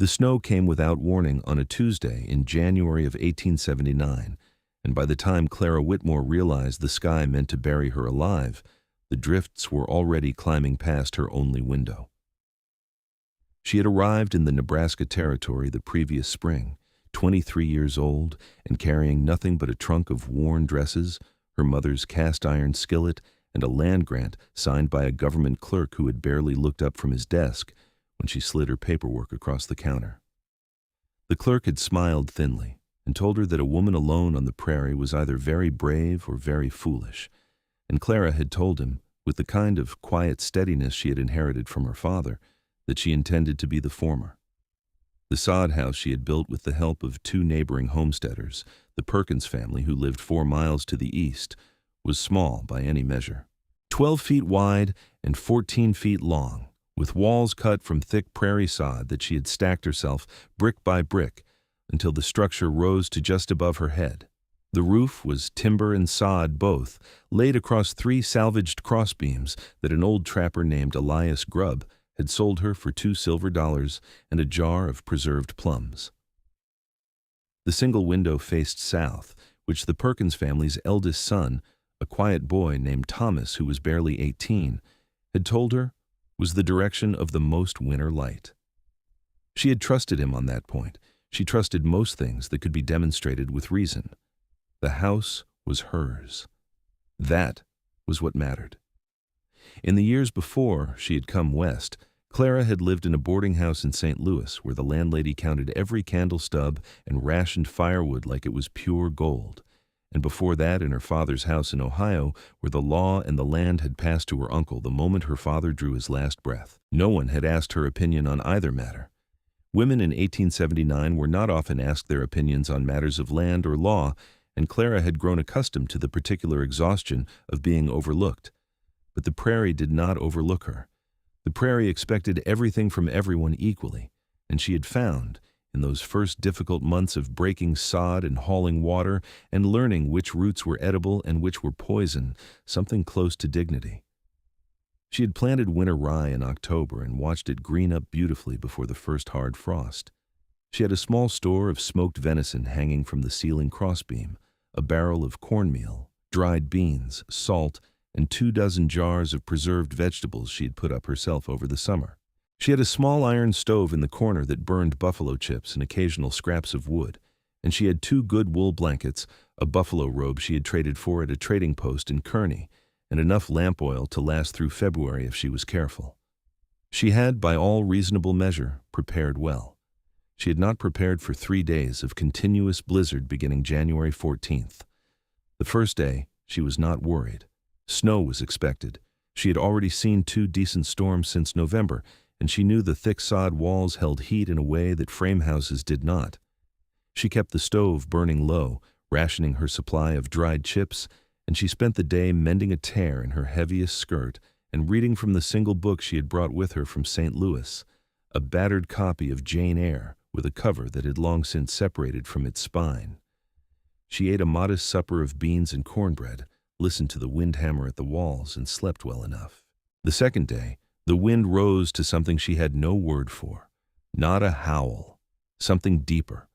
The snow came without warning on a Tuesday in January of 1879, and by the time Clara Whitmore realized the sky meant to bury her alive, the drifts were already climbing past her only window. She had arrived in the Nebraska territory the previous spring, 23 years old, and carrying nothing but a trunk of worn dresses, her mother's cast-iron skillet, and a land grant signed by a government clerk who had barely looked up from his desk when she slid her paperwork across the counter. The clerk had smiled thinly and told her that a woman alone on the prairie was either very brave or very foolish, and Clara had told him, with the kind of quiet steadiness she had inherited from her father, that she intended to be the former. The sod house she had built with the help of 2 neighboring homesteaders, the Perkins family who lived 4 miles to the east, was small by any measure. 12 feet wide and 14 feet long, with walls cut from thick prairie sod that she had stacked herself brick by brick until the structure rose to just above her head. The roof was timber and sod both, laid across 3 salvaged crossbeams that an old trapper named Elias Grubb had sold her for $2 silver and a jar of preserved plums. The single window faced south, which the Perkins family's eldest son, a quiet boy named Thomas who was barely 18, had told her was the direction of the most winter light. She had trusted him on that point. She trusted most things that could be demonstrated with reason. The house was hers. That was what mattered. In the years before she had come west, Clara had lived in a boarding house in St. Louis where the landlady counted every candle stub and rationed firewood like it was pure gold. And before that in her father's house in Ohio, where the law and the land had passed to her uncle the moment her father drew his last breath. No one had asked her opinion on either matter. Women in 1879 were not often asked their opinions on matters of land or law, and Clara had grown accustomed to the particular exhaustion of being overlooked. But the prairie did not overlook her. The prairie expected everything from everyone equally, and she had found, in those first difficult months of breaking sod and hauling water and learning which roots were edible and which were poison, something close to dignity. She had planted winter rye in October and watched it green up beautifully before the first hard frost. She had a small store of smoked venison hanging from the ceiling crossbeam, a barrel of cornmeal, dried beans, salt, and 24 jars of preserved vegetables she had put up herself over the summer. She had a small iron stove in the corner that burned buffalo chips and occasional scraps of wood, and she had 2 good wool blankets, a buffalo robe she had traded for at a trading post in Kearney, and enough lamp oil to last through February if she was careful. She had, by all reasonable measure, prepared well. She had not prepared for 3 days of continuous blizzard beginning January 14th. The first day, she was not worried. Snow was expected. She had already seen 2 decent storms since November, and she knew the thick sod walls held heat in a way that frame houses did not. She kept the stove burning low, rationing her supply of dried chips, and she spent the day mending a tear in her heaviest skirt and reading from the single book she had brought with her from St. Louis, a battered copy of Jane Eyre with a cover that had long since separated from its spine. She ate a modest supper of beans and cornbread, listened to the wind hammer at the walls, and slept well enough. The second day, the wind rose to something she had no word for. Not a howl, something deeper.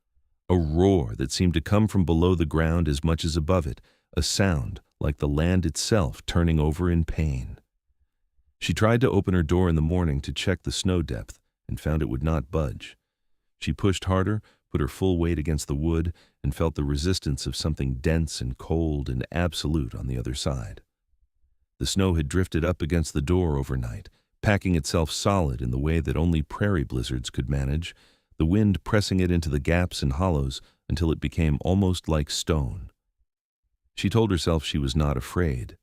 A roar that seemed to come from below the ground as much as above it, a sound like the land itself turning over in pain. She tried to open her door in the morning to check the snow depth and found it would not budge. She pushed harder, put her full weight against the wood, and felt the resistance of something dense and cold and absolute on the other side. The snow had drifted up against the door overnight, packing itself solid in the way that only prairie blizzards could manage, the wind pressing it into the gaps and hollows until it became almost like stone. She told herself she was not afraid.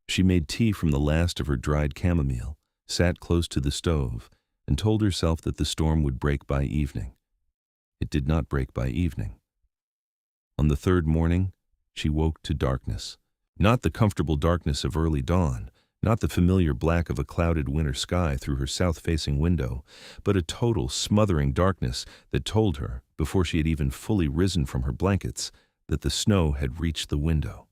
She made tea from the last of her dried chamomile, sat close to the stove, and told herself that the storm would break by evening. It did not break by evening. On the third morning, she woke to darkness. Not the comfortable darkness of early dawn, not the familiar black of a clouded winter sky through her south-facing window, but a total, smothering darkness that told her, before she had even fully risen from her blankets, that the snow had reached the window.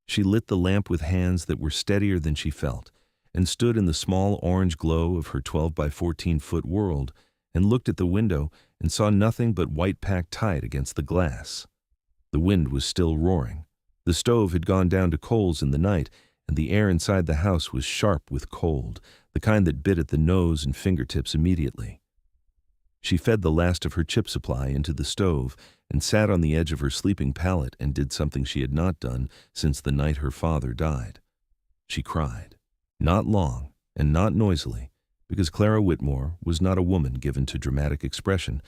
She lit the lamp with hands that were steadier than she felt, and stood in the small orange glow of her 12 by 14-foot world and looked at the window and saw nothing but white packed tight against the glass. The wind was still roaring. The stove had gone down to coals in the night, and the air inside the house was sharp with cold, the kind that bit at the nose and fingertips immediately. She fed the last of her chip supply into the stove and sat on the edge of her sleeping pallet and did something she had not done since the night her father died. She cried. Not long and not noisily, because Clara Whitmore was not a woman given to dramatic expression,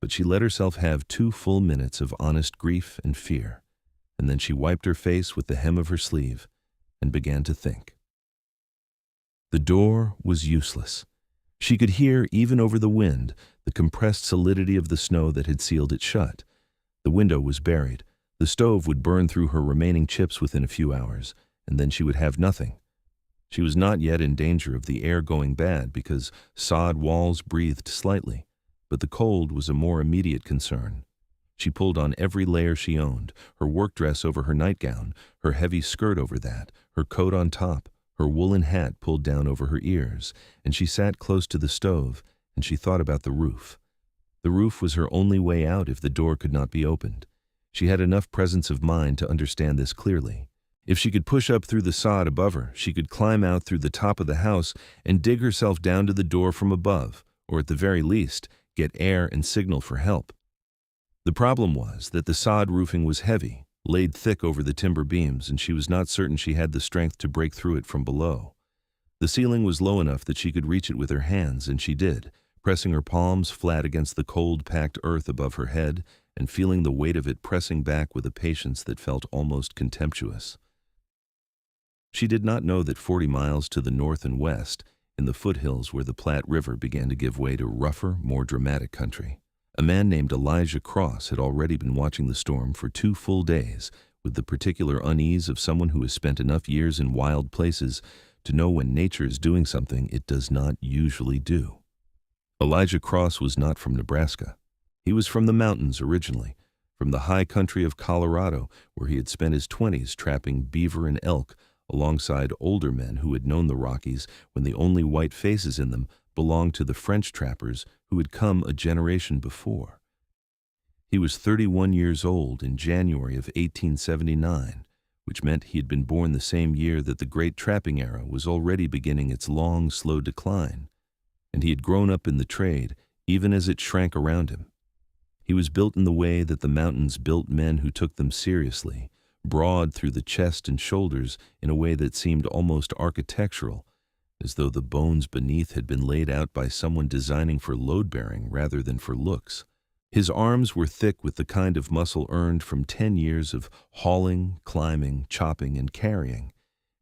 but she let herself have 2 full minutes of honest grief and fear, and then she wiped her face with the hem of her sleeve and began to think. The door was useless. She could hear, even over the wind, the compressed solidity of the snow that had sealed it shut. The window was buried. The stove would burn through her remaining chips within a few hours, and then she would have nothing. She was not yet in danger of the air going bad because sod walls breathed slightly, but the cold was a more immediate concern. She pulled on every layer she owned, her work dress over her nightgown, her heavy skirt over that, her coat on top, her woolen hat pulled down over her ears, and she sat close to the stove, and she thought about the roof. The roof was her only way out if the door could not be opened. She had enough presence of mind to understand this clearly. If she could push up through the sod above her, she could climb out through the top of the house and dig herself down to the door from above, or at the very least, get air and signal for help. The problem was that the sod roofing was heavy, laid thick over the timber beams, and she was not certain she had the strength to break through it from below. The ceiling was low enough that she could reach it with her hands, and she did, pressing her palms flat against the cold, packed earth above her head and feeling the weight of it pressing back with a patience that felt almost contemptuous. She did not know that 40 miles to the north and west, in the foothills where the Platte River began to give way to rougher, more dramatic country, a man named Elijah Cross had already been watching the storm for 2 full days, with the particular unease of someone who has spent enough years in wild places to know when nature is doing something it does not usually do. Elijah Cross was not from Nebraska. He was from the mountains originally, from the high country of Colorado, where he had spent his 20s trapping beaver and elk alongside older men who had known the Rockies when the only white faces in them belonged to the French trappers who had come a generation before. He was 31 years old in January of 1879, which meant he had been born the same year that the great trapping era was already beginning its long, slow decline, and he had grown up in the trade even as it shrank around him. He was built in the way that the mountains built men who took them seriously, broad through the chest and shoulders in a way that seemed almost architectural, as though the bones beneath had been laid out by someone designing for load-bearing rather than for looks. His arms were thick with the kind of muscle earned from 10 years of hauling, climbing, chopping, and carrying,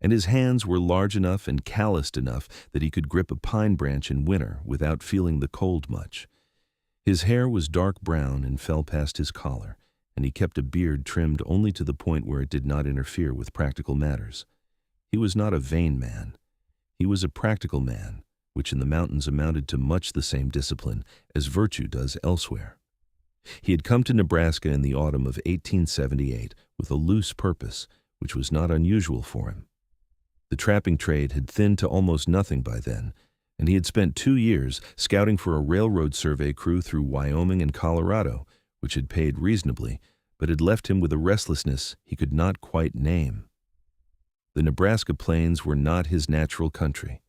and his hands were large enough and calloused enough that he could grip a pine branch in winter without feeling the cold much. His hair was dark brown and fell past his collar, and he kept a beard trimmed only to the point where it did not interfere with practical matters. He was not a vain man. He was a practical man, which in the mountains amounted to much the same discipline as virtue does elsewhere. He had come to Nebraska in the autumn of 1878 with a loose purpose, which was not unusual for him. The trapping trade had thinned to almost nothing by then, and he had spent 2 years scouting for a railroad survey crew through Wyoming and Colorado, which had paid reasonably, but had left him with a restlessness he could not quite name. The Nebraska plains were not his natural country.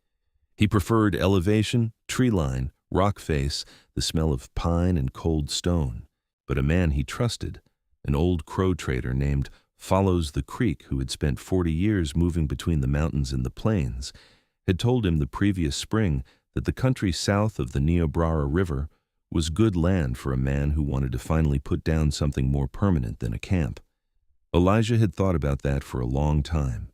He preferred elevation, tree line, rock face, the smell of pine and cold stone. But a man he trusted, an old Crow trader named Follows the Creek, who had spent 40 years moving between the mountains and the plains, had told him the previous spring that the country south of the Niobrara River was good land for a man who wanted to finally put down something more permanent than a camp. Elijah had thought about that for a long time.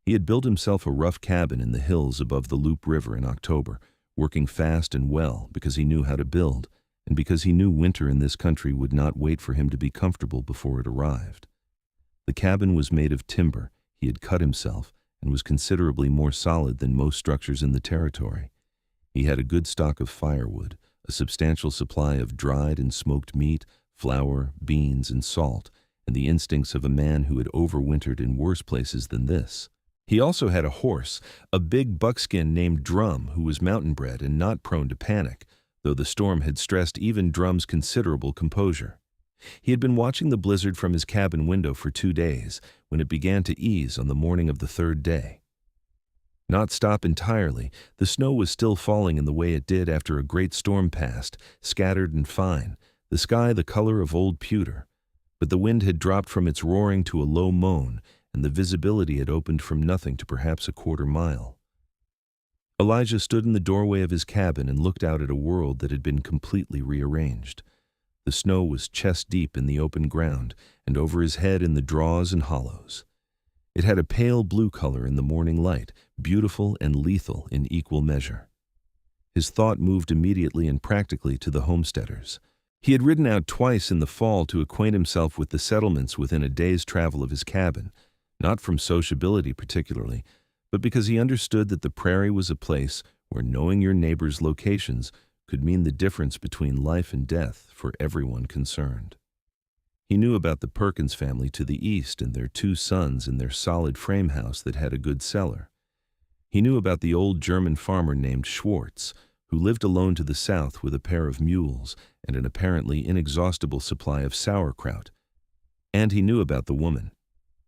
He had built himself a rough cabin in the hills above the Loup River in October, working fast and well because he knew how to build, and because he knew winter in this country would not wait for him to be comfortable before it arrived. The cabin was made of timber he had cut himself and was considerably more solid than most structures in the territory. He had a good stock of firewood, a substantial supply of dried and smoked meat, flour, beans, and salt, and the instincts of a man who had overwintered in worse places than this. He also had a horse, a big buckskin named Drum, who was mountain bred and not prone to panic, though the storm had stressed even Drum's considerable composure. He had been watching the blizzard from his cabin window for 2 days when it began to ease on the morning of the 3rd day. Not stop entirely, the snow was still falling in the way it did after a great storm passed, scattered and fine, the sky the color of old pewter. But the wind had dropped from its roaring to a low moan, and the visibility had opened from nothing to perhaps a 1/4 mile. Elijah stood in the doorway of his cabin and looked out at a world that had been completely rearranged. The snow was chest-deep in the open ground, and over his head in the draws and hollows. It had a pale blue color in the morning light, beautiful and lethal in equal measure. His thought moved immediately and practically to the homesteaders. He had ridden out twice in the fall to acquaint himself with the settlements within a day's travel of his cabin, not from sociability particularly, but because he understood that the prairie was a place where knowing your neighbor's locations could mean the difference between life and death for everyone concerned. He knew about the Perkins family to the east and their 2 sons in their solid frame house that had a good cellar. He knew about the old German farmer named Schwartz, who lived alone to the south with a pair of mules and an apparently inexhaustible supply of sauerkraut. And he knew about the woman.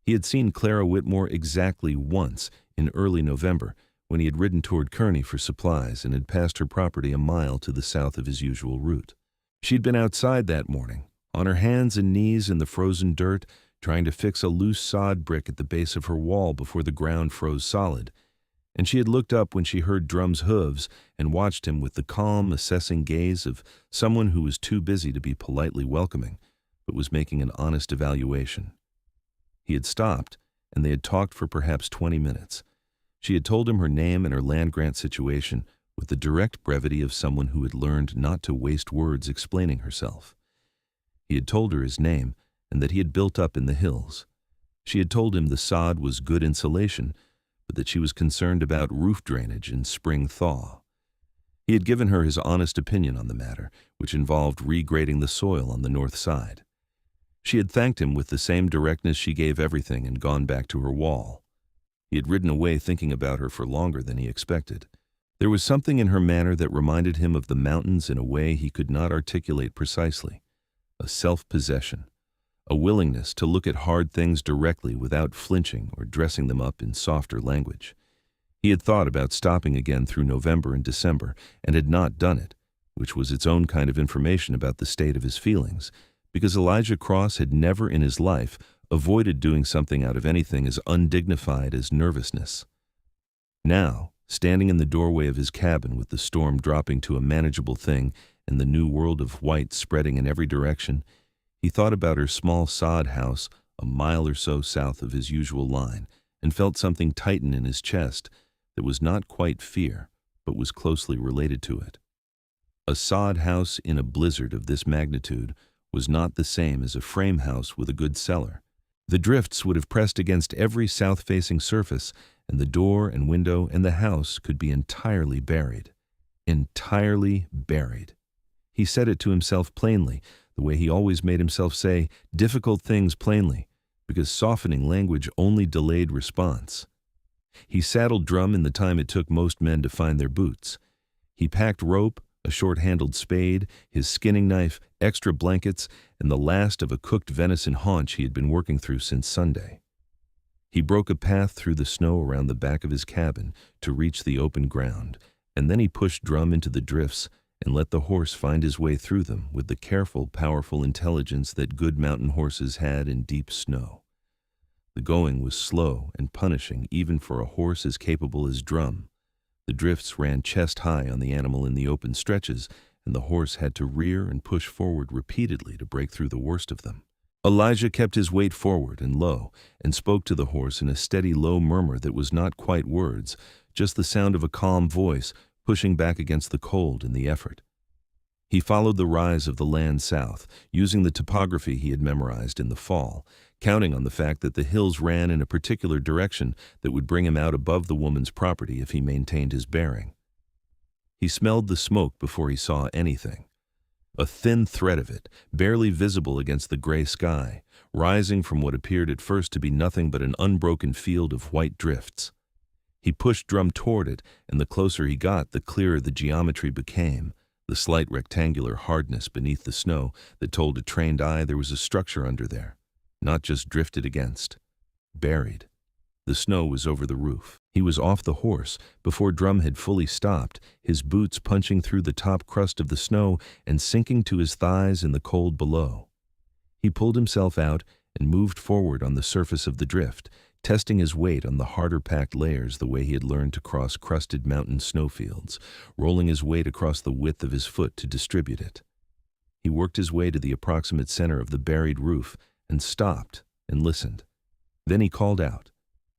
He had seen Clara Whitmore exactly once in early November, when he had ridden toward Kearney for supplies and had passed her property a mile to the south of his usual route. She'd been outside that morning, on her hands and knees in the frozen dirt, trying to fix a loose sod brick at the base of her wall before the ground froze solid, and she had looked up when she heard Drum's hooves and watched him with the calm, assessing gaze of someone who was too busy to be politely welcoming, but was making an honest evaluation. He had stopped, and they had talked for perhaps 20 minutes. She had told him her name and her land-grant situation with the direct brevity of someone who had learned not to waste words explaining herself. He had told her his name and that he had built up in the hills. She had told him the sod was good insulation, but that she was concerned about roof drainage and spring thaw. He had given her his honest opinion on the matter, which involved regrading the soil on the north side. She had thanked him with the same directness she gave everything and gone back to her wall. He had ridden away thinking about her for longer than he expected. There was something in her manner that reminded him of the mountains in a way he could not articulate precisely. A self-possession, a willingness to look at hard things directly without flinching or dressing them up in softer language. He had thought about stopping again through November and December and had not done it, which was its own kind of information about the state of his feelings, because Elijah Cross had never in his life avoided doing something out of anything as undignified as nervousness. Now, standing in the doorway of his cabin with the storm dropping to a manageable thing and the new world of white spreading in every direction, he thought about her small sod house a mile or so south of his usual line and felt something tighten in his chest that was not quite fear, but was closely related to it. A sod house in a blizzard of this magnitude was not the same as a frame house with a good cellar. The drifts would have pressed against every south-facing surface, and the door and window and the house could be entirely buried. Entirely buried. He said it to himself plainly, the way he always made himself say difficult things plainly, because softening language only delayed response. He saddled Drum in the time it took most men to find their boots. He packed rope, a short-handled spade, his skinning knife, extra blankets, and the last of a cooked venison haunch he had been working through since Sunday. He broke a path through the snow around the back of his cabin to reach the open ground, and then he pushed Drum into the drifts and let the horse find his way through them with the careful, powerful intelligence that good mountain horses had in deep snow. The going was slow and punishing even for a horse as capable as Drum. The drifts ran chest-high on the animal in the open stretches, and the horse had to rear and push forward repeatedly to break through the worst of them. Elijah kept his weight forward and low, and spoke to the horse in a steady low murmur that was not quite words, just the sound of a calm voice pushing back against the cold in the effort. He followed the rise of the land south, using the topography he had memorized in the fall, counting on the fact that the hills ran in a particular direction that would bring him out above the woman's property if he maintained his bearing. He smelled the smoke before he saw anything. A thin thread of it, barely visible against the gray sky, rising from what appeared at first to be nothing but an unbroken field of white drifts. He pushed Drum toward it, and the closer he got, the clearer the geometry became, the slight rectangular hardness beneath the snow that told a trained eye there was a structure under there, not just drifted against, buried. The snow was over the roof. He was off the horse before Drum had fully stopped, his boots punching through the top crust of the snow and sinking to his thighs in the cold below. He pulled himself out and moved forward on the surface of the drift, testing his weight on the harder packed layers the way he had learned to cross crusted mountain snowfields, rolling his weight across the width of his foot to distribute it. He worked his way to the approximate center of the buried roof and stopped and listened. Then he called out.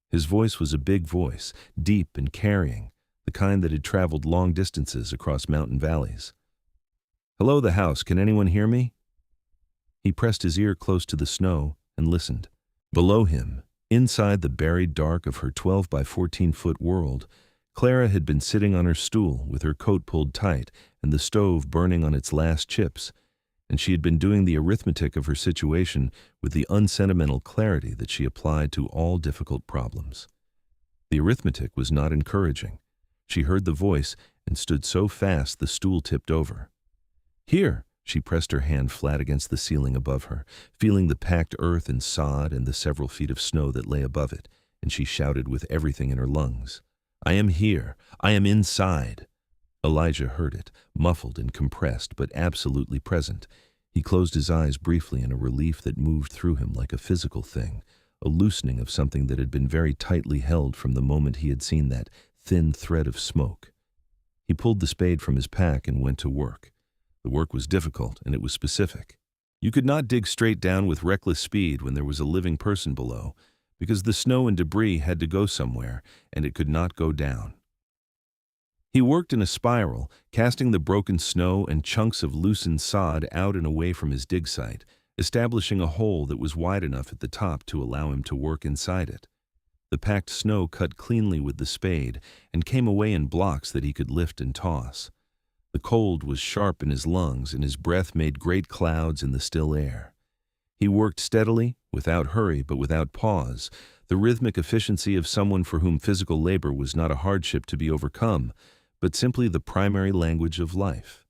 His voice was a big voice, deep and carrying, the kind that had traveled long distances across mountain valleys. "Hello, the house, can anyone hear me?" He pressed his ear close to the snow and listened. Below him, inside the buried dark of her 12 by 14-foot world, Clara had been sitting on her stool with her coat pulled tight and the stove burning on its last chips, and she had been doing the arithmetic of her situation with the unsentimental clarity that she applied to all difficult problems. The arithmetic was not encouraging. She heard the voice and stood so fast the stool tipped over. "Here!" She pressed her hand flat against the ceiling above her, feeling the packed earth and sod and the several feet of snow that lay above it, and she shouted with everything in her lungs. "I am here! I am inside!" Elijah heard it, muffled and compressed, but absolutely present. He closed his eyes briefly in a relief that moved through him like a physical thing, a loosening of something that had been very tightly held from the moment he had seen that thin thread of smoke. He pulled the spade from his pack and went to work. The work was difficult, and it was specific. You could not dig straight down with reckless speed when there was a living person below, because the snow and debris had to go somewhere, and it could not go down. He worked in a spiral, casting the broken snow and chunks of loosened sod out and away from his dig site, establishing a hole that was wide enough at the top to allow him to work inside it. The packed snow cut cleanly with the spade and came away in blocks that he could lift and toss. The cold was sharp in his lungs, and his breath made great clouds in the still air. He worked steadily, without hurry but without pause, the rhythmic efficiency of someone for whom physical labor was not a hardship to be overcome, but simply the primary language of life.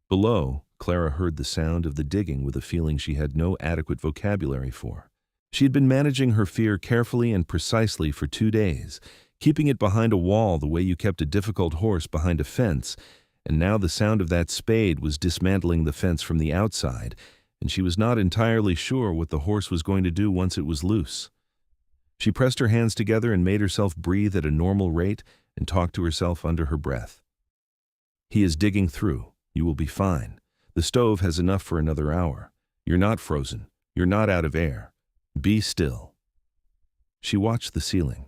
Below, Clara heard the sound of the digging with a feeling she had no adequate vocabulary for. She had been managing her fear carefully and precisely for 2 days, keeping it behind a wall the way you kept a difficult horse behind a fence, and now the sound of that spade was dismantling the fence from the outside, and she was not entirely sure what the horse was going to do once it was loose. She pressed her hands together and made herself breathe at a normal rate and talked to herself under her breath. "He is digging through. You will be fine. The stove has enough for another hour. You're not frozen. You're not out of air. Be still." She watched the ceiling.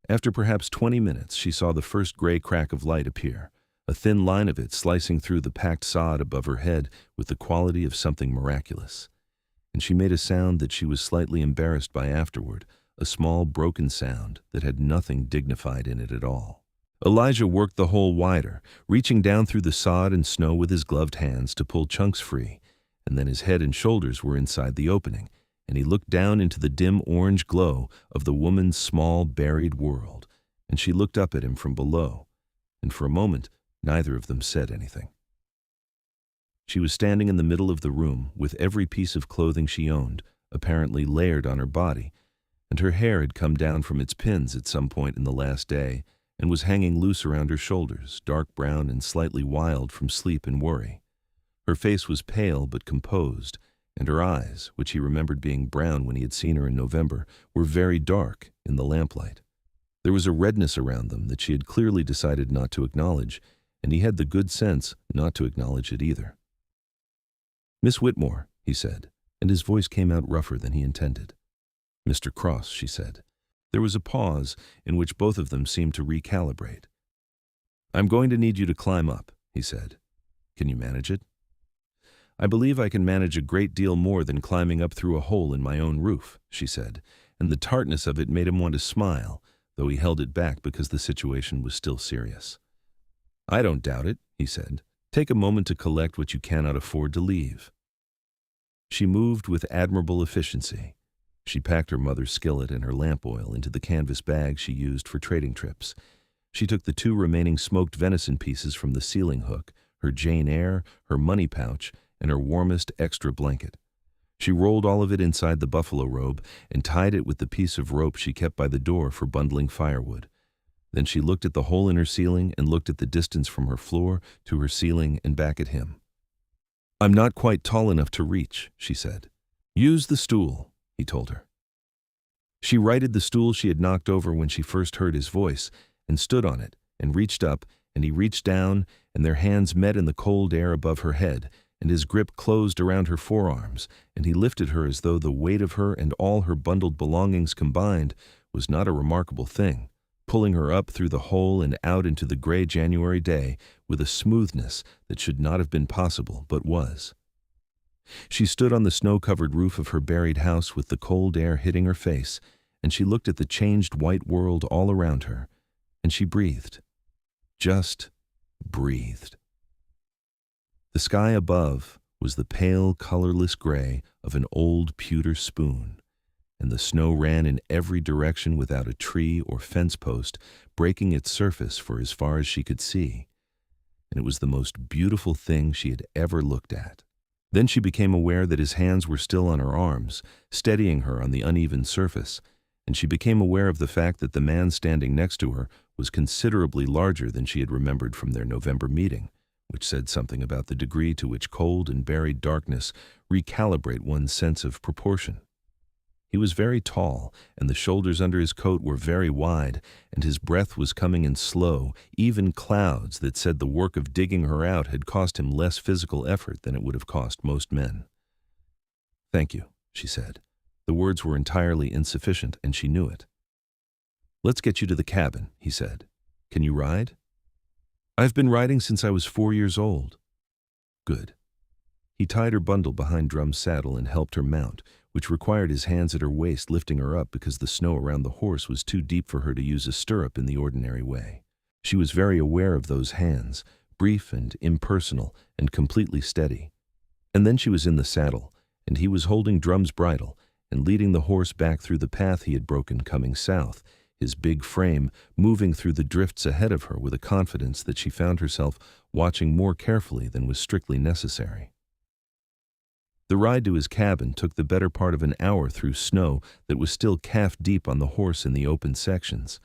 After perhaps 20 minutes, she saw the first gray crack of light appear, a thin line of it slicing through the packed sod above her head with the quality of something miraculous. And she made a sound that she was slightly embarrassed by afterward, a small broken sound that had nothing dignified in it at all. Elijah worked the hole wider, reaching down through the sod and snow with his gloved hands to pull chunks free, and then his head and shoulders were inside the opening, and he looked down into the dim orange glow of the woman's small buried world, and she looked up at him from below, and for a moment neither of them said anything. She was standing in the middle of the room with every piece of clothing she owned apparently layered on her body, and her hair had come down from its pins at some point in the last day and was hanging loose around her shoulders, dark brown and slightly wild from sleep and worry. Her face was pale but composed, and her eyes, which he remembered being brown when he had seen her in November, were very dark in the lamplight. There was a redness around them that she had clearly decided not to acknowledge, and he had the good sense not to acknowledge it either. "Miss Whitmore," he said, and his voice came out rougher than he intended. "Mr. Cross," she said. There was a pause in which both of them seemed to recalibrate. "I'm going to need you to climb up," he said. "Can you manage it?" "I believe I can manage a great deal more than climbing up through a hole in my own roof," she said, and the tartness of it made him want to smile, though he held it back because the situation was still serious. "I don't doubt it," he said. "Take a moment to collect what you cannot afford to leave." She moved with admirable efficiency. She packed her mother's skillet and her lamp oil into the canvas bag she used for trading trips. She took the 2 remaining smoked venison pieces from the ceiling hook, her Jane Eyre, her money pouch, and her warmest extra blanket. She rolled all of it inside the buffalo robe and tied it with the piece of rope she kept by the door for bundling firewood. Then she looked at the hole in her ceiling and looked at the distance from her floor to her ceiling and back at him. "I'm not quite tall enough to reach," she said. "Use the stool," he told her. She righted the stool she had knocked over when she first heard his voice and stood on it and reached up, and he reached down, and their hands met in the cold air above her head, and his grip closed around her forearms, and he lifted her as though the weight of her and all her bundled belongings combined was not a remarkable thing, pulling her up through the hole and out into the gray January day with a smoothness that should not have been possible but was. She stood on the snow-covered roof of her buried house with the cold air hitting her face, and she looked at the changed white world all around her, and she breathed. Just breathed. The sky above was the pale, colorless gray of an old pewter spoon, and the snow ran in every direction without a tree or fence post breaking its surface for as far as she could see, and it was the most beautiful thing she had ever looked at. Then she became aware that his hands were still on her arms, steadying her on the uneven surface, and she became aware of the fact that the man standing next to her was considerably larger than she had remembered from their November meeting, which said something about the degree to which cold and buried darkness recalibrate one's sense of proportion. He was very tall, and the shoulders under his coat were very wide, and his breath was coming in slow, even clouds that said the work of digging her out had cost him less physical effort than it would have cost most men. "Thank you," she said. The words were entirely insufficient, and she knew it. "Let's get you to the cabin," he said. "Can you ride?" "I've been riding since I was 4 years old." "Good." He tied her bundle behind Drum's saddle and helped her mount, which required his hands at her waist lifting her up because the snow around the horse was too deep for her to use a stirrup in the ordinary way. She was very aware of those hands, brief and impersonal and completely steady. And then she was in the saddle, and he was holding Drum's bridle and leading the horse back through the path he had broken coming south, his big frame moving through the drifts ahead of her with a confidence that she found herself watching more carefully than was strictly necessary. The ride to his cabin took the better part of an hour through snow that was still calf-deep on the horse in the open sections.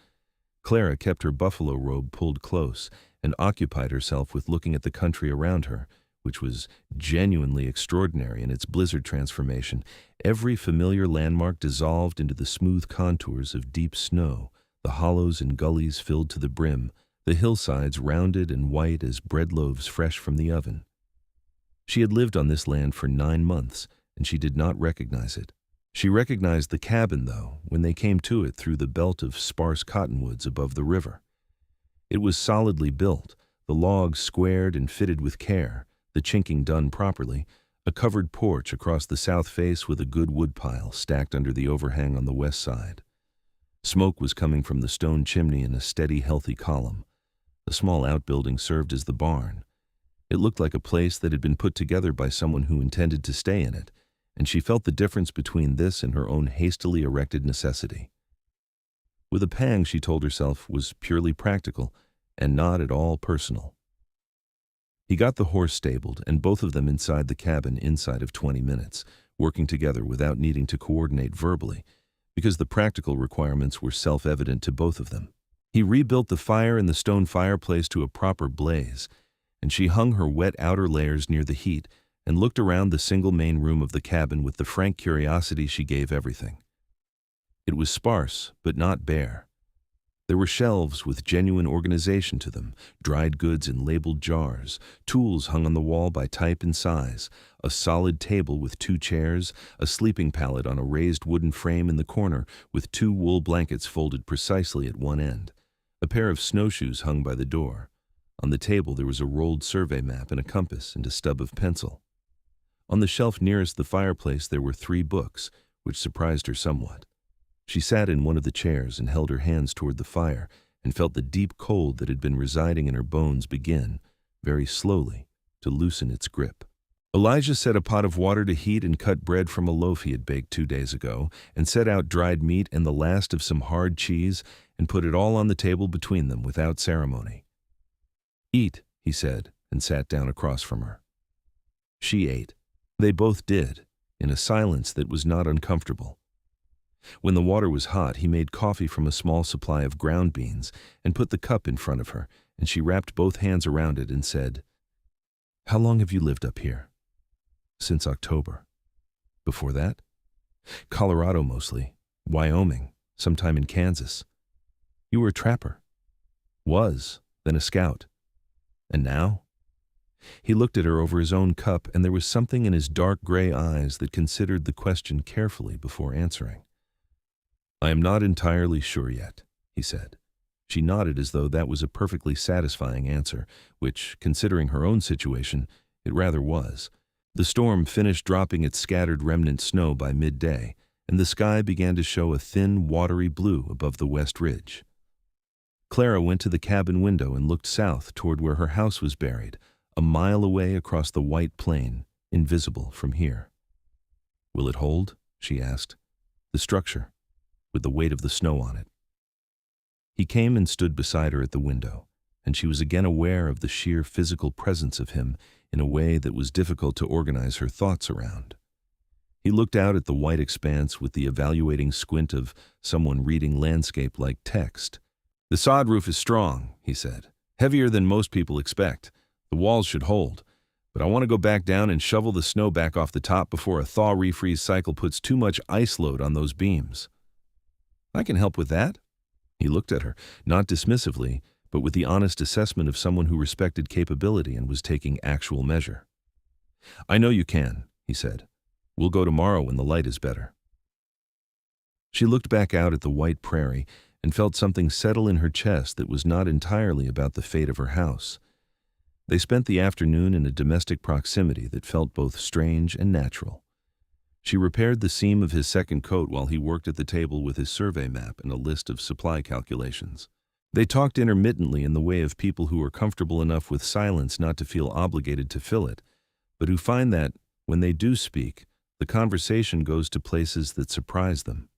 Clara kept her buffalo robe pulled close and occupied herself with looking at the country around her, which was genuinely extraordinary in its blizzard transformation. Every familiar landmark dissolved into the smooth contours of deep snow, the hollows and gullies filled to the brim, the hillsides rounded and white as bread loaves fresh from the oven. She had lived on this land for 9 months, and she did not recognize it. She recognized the cabin, though, when they came to it through the belt of sparse cottonwoods above the river. It was solidly built, the logs squared and fitted with care, the chinking done properly, a covered porch across the south face with a good woodpile stacked under the overhang on the west side. Smoke was coming from the stone chimney in a steady, healthy column. A small outbuilding served as the barn. It looked like a place that had been put together by someone who intended to stay in it, and she felt the difference between this and her own hastily erected necessity. With a pang, she told herself was purely practical and not at all personal. He got the horse stabled, and both of them inside the cabin inside of 20 minutes, working together without needing to coordinate verbally, because the practical requirements were self-evident to both of them. He rebuilt the fire in the stone fireplace to a proper blaze, and she hung her wet outer layers near the heat and looked around the single main room of the cabin with the frank curiosity she gave everything. It was sparse, but not bare. There were shelves with genuine organization to them, dried goods in labeled jars, tools hung on the wall by type and size, a solid table with 2 chairs, a sleeping pallet on a raised wooden frame in the corner with 2 wool blankets folded precisely at one end, a pair of snowshoes hung by the door. On the table there was a rolled survey map and a compass and a stub of pencil. On the shelf nearest the fireplace there were 3 books, which surprised her somewhat. She sat in one of the chairs and held her hands toward the fire and felt the deep cold that had been residing in her bones begin, very slowly, to loosen its grip. Elijah set a pot of water to heat and cut bread from a loaf he had baked 2 days ago, and set out dried meat and the last of some hard cheese, and put it all on the table between them without ceremony. "Eat," he said, and sat down across from her. She ate. They both did, in a silence that was not uncomfortable. When the water was hot, he made coffee from a small supply of ground beans and put the cup in front of her, and she wrapped both hands around it and said, "How long have you lived up here?" "Since October." "Before that?" "Colorado mostly, Wyoming, sometime in Kansas." "You were a trapper?" "Was, then a scout." "And now?" He looked at her over his own cup, and there was something in his dark gray eyes that considered the question carefully before answering. "I am not entirely sure yet," he said. She nodded as though that was a perfectly satisfying answer, which, considering her own situation, it rather was. The storm finished dropping its scattered remnant snow by midday, and the sky began to show a thin, watery blue above the west ridge. Clara went to the cabin window and looked south toward where her house was buried, a mile away across the white plain, invisible from here. "Will it hold?" she asked. "The structure, with the weight of the snow on it." He came and stood beside her at the window, and she was again aware of the sheer physical presence of him in a way that was difficult to organize her thoughts around. He looked out at the white expanse with the evaluating squint of someone reading landscape like text. "The sod roof is strong," he said. "Heavier than most people expect. The walls should hold. But I want to go back down and shovel the snow back off the top before a thaw-refreeze cycle puts too much ice load on those beams." "I can help with that." He looked at her, not dismissively, but with the honest assessment of someone who respected capability and was taking actual measure. "I know you can," he said. "We'll go tomorrow when the light is better." She looked back out at the white prairie and felt something settle in her chest that was not entirely about the fate of her house. They spent the afternoon in a domestic proximity that felt both strange and natural. She repaired the seam of his second coat while he worked at the table with his survey map and a list of supply calculations. They talked intermittently in the way of people who are comfortable enough with silence not to feel obligated to fill it, but who find that, when they do speak, the conversation goes to places that surprise them.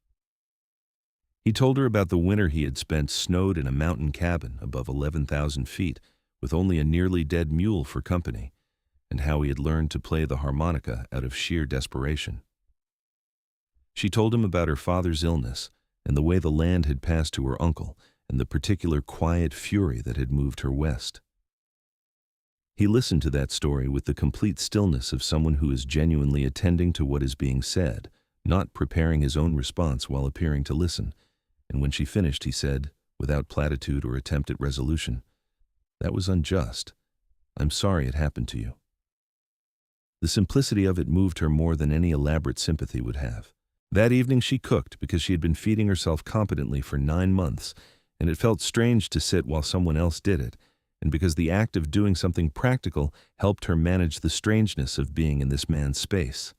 He told her about the winter he had spent snowed in a mountain cabin above 11,000 feet, with only a nearly dead mule for company, and how he had learned to play the harmonica out of sheer desperation. She told him about her father's illness and the way the land had passed to her uncle and the particular quiet fury that had moved her west. He listened to that story with the complete stillness of someone who is genuinely attending to what is being said, not preparing his own response while appearing to listen, and when she finished he said, without platitude or attempt at resolution, "That was unjust. I'm sorry it happened to you." The simplicity of it moved her more than any elaborate sympathy would have. That evening she cooked because she had been feeding herself competently for 9 months, and it felt strange to sit while someone else did it, and because the act of doing something practical helped her manage the strangeness of being in this man's space.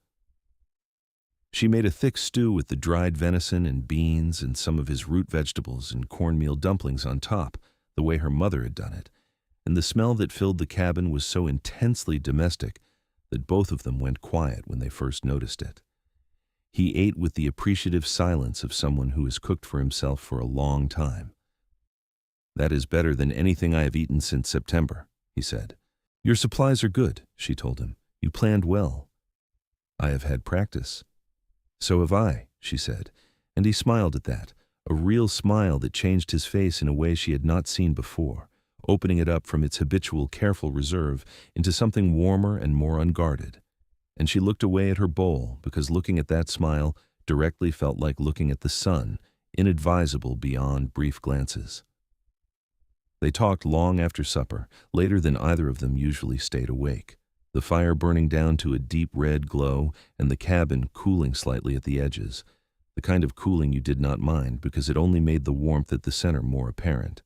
She made a thick stew with the dried venison and beans and some of his root vegetables and cornmeal dumplings on top, the way her mother had done it, and the smell that filled the cabin was so intensely domestic that both of them went quiet when they first noticed it. He ate with the appreciative silence of someone who has cooked for himself for a long time. "That is better than anything I have eaten since September," he said. "Your supplies are good," she told him. "You planned well." "I have had practice." "So have I," she said, and he smiled at that, a real smile that changed his face in a way she had not seen before, opening it up from its habitual careful reserve into something warmer and more unguarded. And she looked away at her bowl because looking at that smile directly felt like looking at the sun, inadvisable beyond brief glances. They talked long after supper, later than either of them usually stayed awake, the fire burning down to a deep red glow and the cabin cooling slightly at the edges, the kind of cooling you did not mind because it only made the warmth at the center more apparent.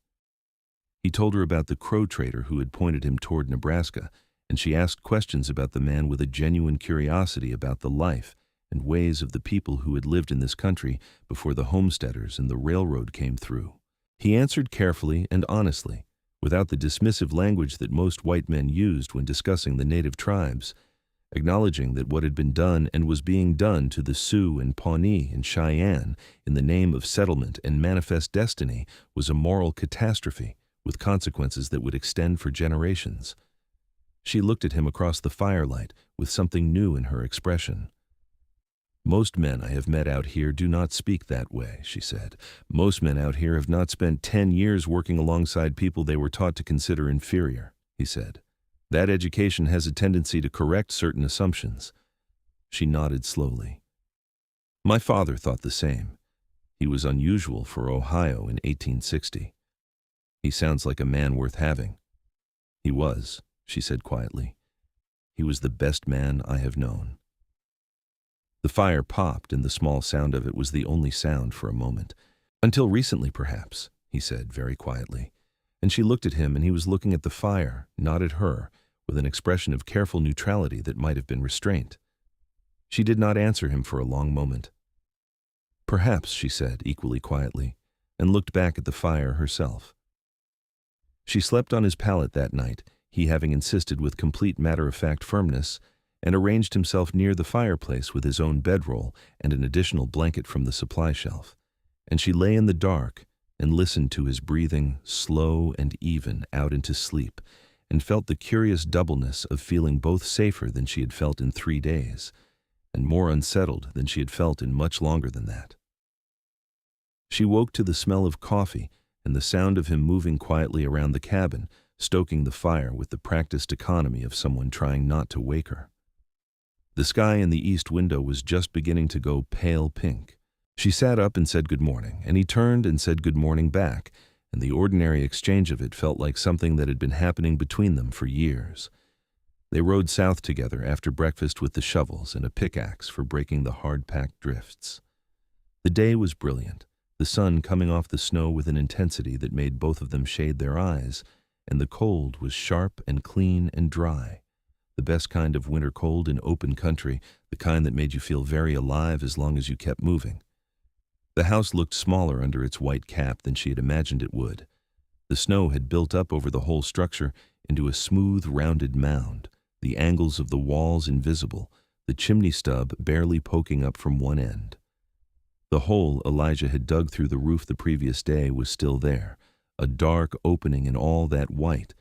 He told her about the crow trader who had pointed him toward Nebraska, and she asked questions about the man with a genuine curiosity about the life and ways of the people who had lived in this country before the homesteaders and the railroad came through. He answered carefully and honestly, without the dismissive language that most white men used when discussing the native tribes, acknowledging that what had been done and was being done to the Sioux and Pawnee and Cheyenne in the name of settlement and manifest destiny was a moral catastrophe with consequences that would extend for generations. She looked at him across the firelight with something new in her expression. "Most men I have met out here do not speak that way," she said. "Most men out here have not spent 10 years working alongside people they were taught to consider inferior," he said. "That education has a tendency to correct certain assumptions." She nodded slowly. "My father thought the same. He was unusual for Ohio in 1860. He sounds like a man worth having." "He was," she said quietly. "He was the best man I have known." The fire popped, and the small sound of it was the only sound for a moment. "Until recently, perhaps," he said very quietly. And she looked at him, and he was looking at the fire, not at her, with an expression of careful neutrality that might have been restraint. She did not answer him for a long moment. "Perhaps," she said, equally quietly, and looked back at the fire herself. She slept on his pallet that night, he having insisted with complete matter-of-fact firmness, and arranged himself near the fireplace with his own bedroll and an additional blanket from the supply shelf. And she lay in the dark and listened to his breathing, slow and even, out into sleep, and felt the curious doubleness of feeling both safer than she had felt in 3 days, and more unsettled than she had felt in much longer than that. She woke to the smell of coffee and the sound of him moving quietly around the cabin, stoking the fire with the practiced economy of someone trying not to wake her. The sky in the east window was just beginning to go pale pink. She sat up and said good morning, and he turned and said good morning back, and the ordinary exchange of it felt like something that had been happening between them for years. They rode south together after breakfast with the shovels and a pickaxe for breaking the hard-packed drifts. The day was brilliant, the sun coming off the snow with an intensity that made both of them shade their eyes, and the cold was sharp and clean and dry. The best kind of winter cold in open country, the kind that made you feel very alive as long as you kept moving. The house looked smaller under its white cap than she had imagined it would. The snow had built up over the whole structure into a smooth, rounded mound, the angles of the walls invisible, the chimney stub barely poking up from one end. The hole Elijah had dug through the roof the previous day was still there, a dark opening in all that white,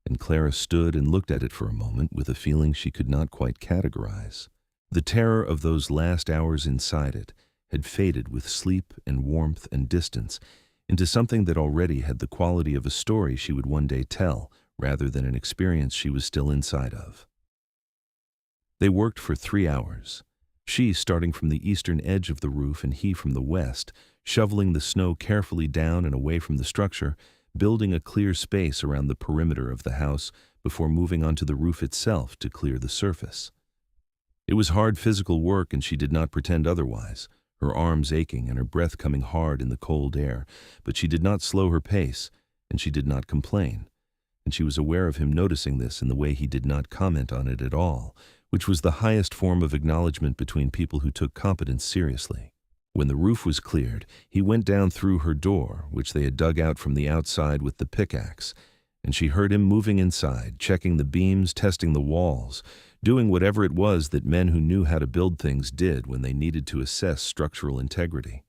and Clara stood and looked at it for a moment with a feeling she could not quite categorize. The terror of those last hours inside it had faded with sleep and warmth and distance into something that already had the quality of a story she would one day tell rather than an experience she was still inside of. They worked for 3 hours, she starting from the eastern edge of the roof and he from the west, shoveling the snow carefully down and away from the structure, building a clear space around the perimeter of the house before moving onto the roof itself to clear the surface. It was hard physical work, and she did not pretend otherwise, her arms aching and her breath coming hard in the cold air, but she did not slow her pace, and she did not complain, and she was aware of him noticing this in the way he did not comment on it at all, which was the highest form of acknowledgement between people who took competence seriously. When the roof was cleared, he went down through her door, which they had dug out from the outside with the pickaxe, and she heard him moving inside, checking the beams, testing the walls, doing whatever it was that men who knew how to build things did when they needed to assess structural integrity.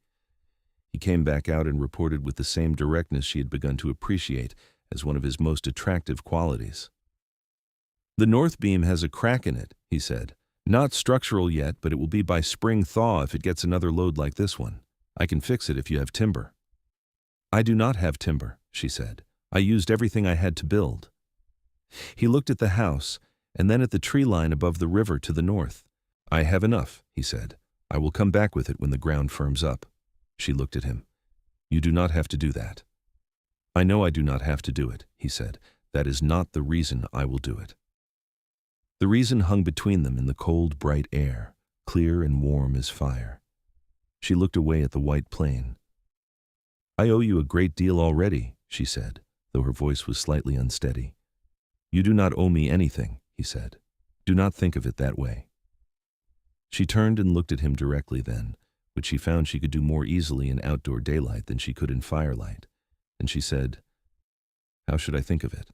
He came back out and reported with the same directness she had begun to appreciate as one of his most attractive qualities. "The north beam has a crack in it," he said. "Not structural yet, but it will be by spring thaw if it gets another load like this one. I can fix it if you have timber." "I do not have timber," she said. "I used everything I had to build." He looked at the house, and then at the tree line above the river to the north. "I have enough," he said. "I will come back with it when the ground firms up." She looked at him. "You do not have to do that." "I know I do not have to do it," he said. "That is not the reason I will do it." The reason hung between them in the cold, bright air, clear and warm as fire. She looked away at the white plain. "I owe you a great deal already," she said, though her voice was slightly unsteady. "You do not owe me anything," he said. "Do not think of it that way." She turned and looked at him directly then, which she found she could do more easily in outdoor daylight than she could in firelight, and she said, "How should I think of it?"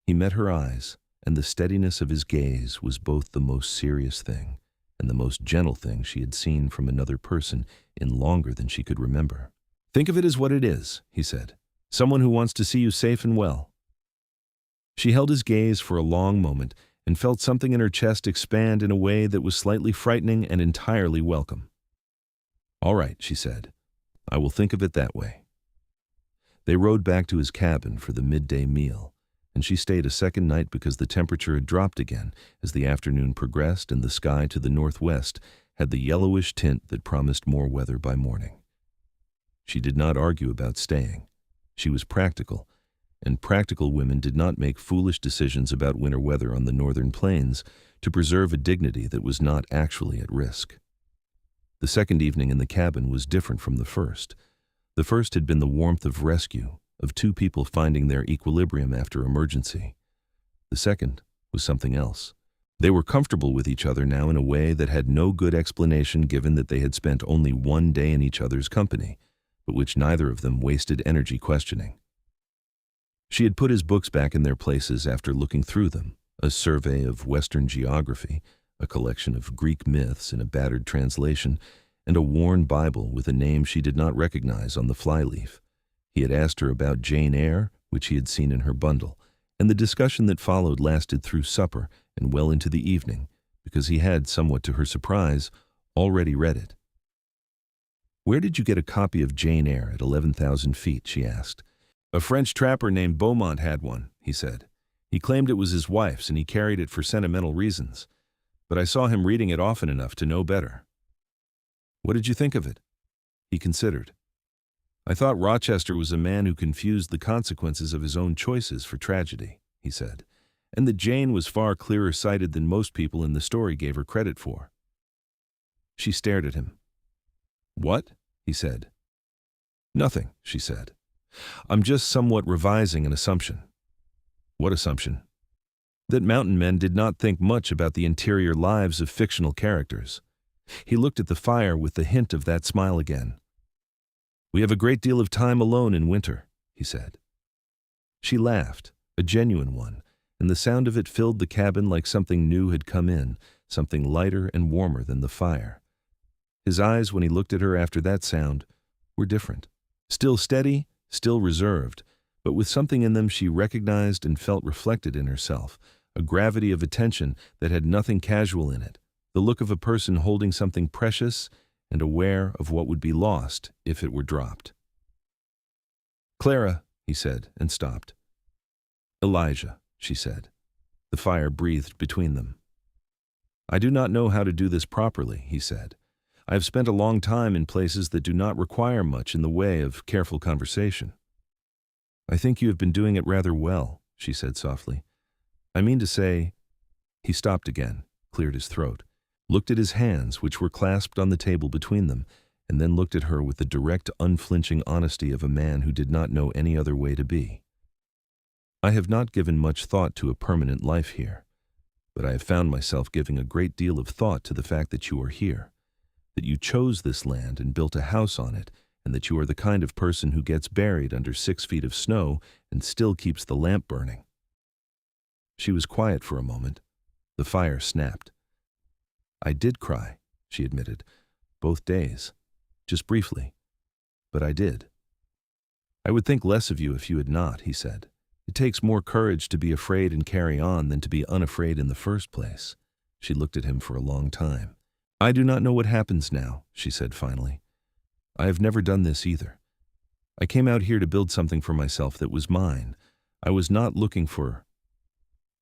He met her eyes, and the steadiness of his gaze was both the most serious thing and the most gentle thing she had seen from another person in longer than she could remember. "Think of it as what it is," he said. "Someone who wants to see you safe and well." She held his gaze for a long moment and felt something in her chest expand in a way that was slightly frightening and entirely welcome. "All right," she said. "I will think of it that way." They rode back to his cabin for the midday meal, and she stayed a second night because the temperature had dropped again as the afternoon progressed and the sky to the northwest had the yellowish tint that promised more weather by morning. She did not argue about staying. She was practical, and practical women did not make foolish decisions about winter weather on the northern plains to preserve a dignity that was not actually at risk. The second evening in the cabin was different from the first. The first had been the warmth of rescue, of two people finding their equilibrium after emergency. The second was something else. They were comfortable with each other now in a way that had no good explanation given that they had spent only one day in each other's company, but which neither of them wasted energy questioning. She had put his books back in their places after looking through them, a survey of Western geography, a collection of Greek myths in a battered translation, and a worn Bible with a name she did not recognize on the flyleaf. He had asked her about Jane Eyre, which he had seen in her bundle, and the discussion that followed lasted through supper and well into the evening, because he had, somewhat to her surprise, already read it. "Where did you get a copy of Jane Eyre at 11,000 feet?" she asked. "A French trapper named Beaumont had one," he said. "He claimed it was his wife's and he carried it for sentimental reasons. But I saw him reading it often enough to know better." "What did you think of it?" He considered. "I thought Rochester was a man who confused the consequences of his own choices for tragedy," he said, "and that Jane was far clearer sighted than most people in the story gave her credit for." She stared at him. "What?" he said. "Nothing," she said. "I'm just somewhat revising an assumption." "What assumption?" "That mountain men did not think much about the interior lives of fictional characters." He looked at the fire with the hint of that smile again. "We have a great deal of time alone in winter," he said. She laughed, a genuine one, and the sound of it filled the cabin like something new had come in, something lighter and warmer than the fire. His eyes, when he looked at her after that sound, were different. Still steady, still reserved, but with something in them she recognized and felt reflected in herself, a gravity of attention that had nothing casual in it, the look of a person holding something precious and aware of what would be lost if it were dropped. "Clara," he said, and stopped. "Elijah," she said. The fire breathed between them. "I do not know how to do this properly," he said. "I have spent a long time in places that do not require much in the way of careful conversation." "I think you have been doing it rather well," she said softly. "I mean to say—" He stopped again, cleared his throat, looked at his hands, which were clasped on the table between them, and then looked at her with the direct, unflinching honesty of a man who did not know any other way to be. "I have not given much thought to a permanent life here, but I have found myself giving a great deal of thought to the fact that you are here, that you chose this land and built a house on it, and that you are the kind of person who gets buried under 6 feet of snow and still keeps the lamp burning." She was quiet for a moment. The fire snapped. "I did cry," she admitted, "both days. Just briefly. But I did." "I would think less of you if you had not," he said. "It takes more courage to be afraid and carry on than to be unafraid in the first place." She looked at him for a long time. "I do not know what happens now," she said finally. "I have never done this either. I came out here to build something for myself that was mine. I was not looking for—"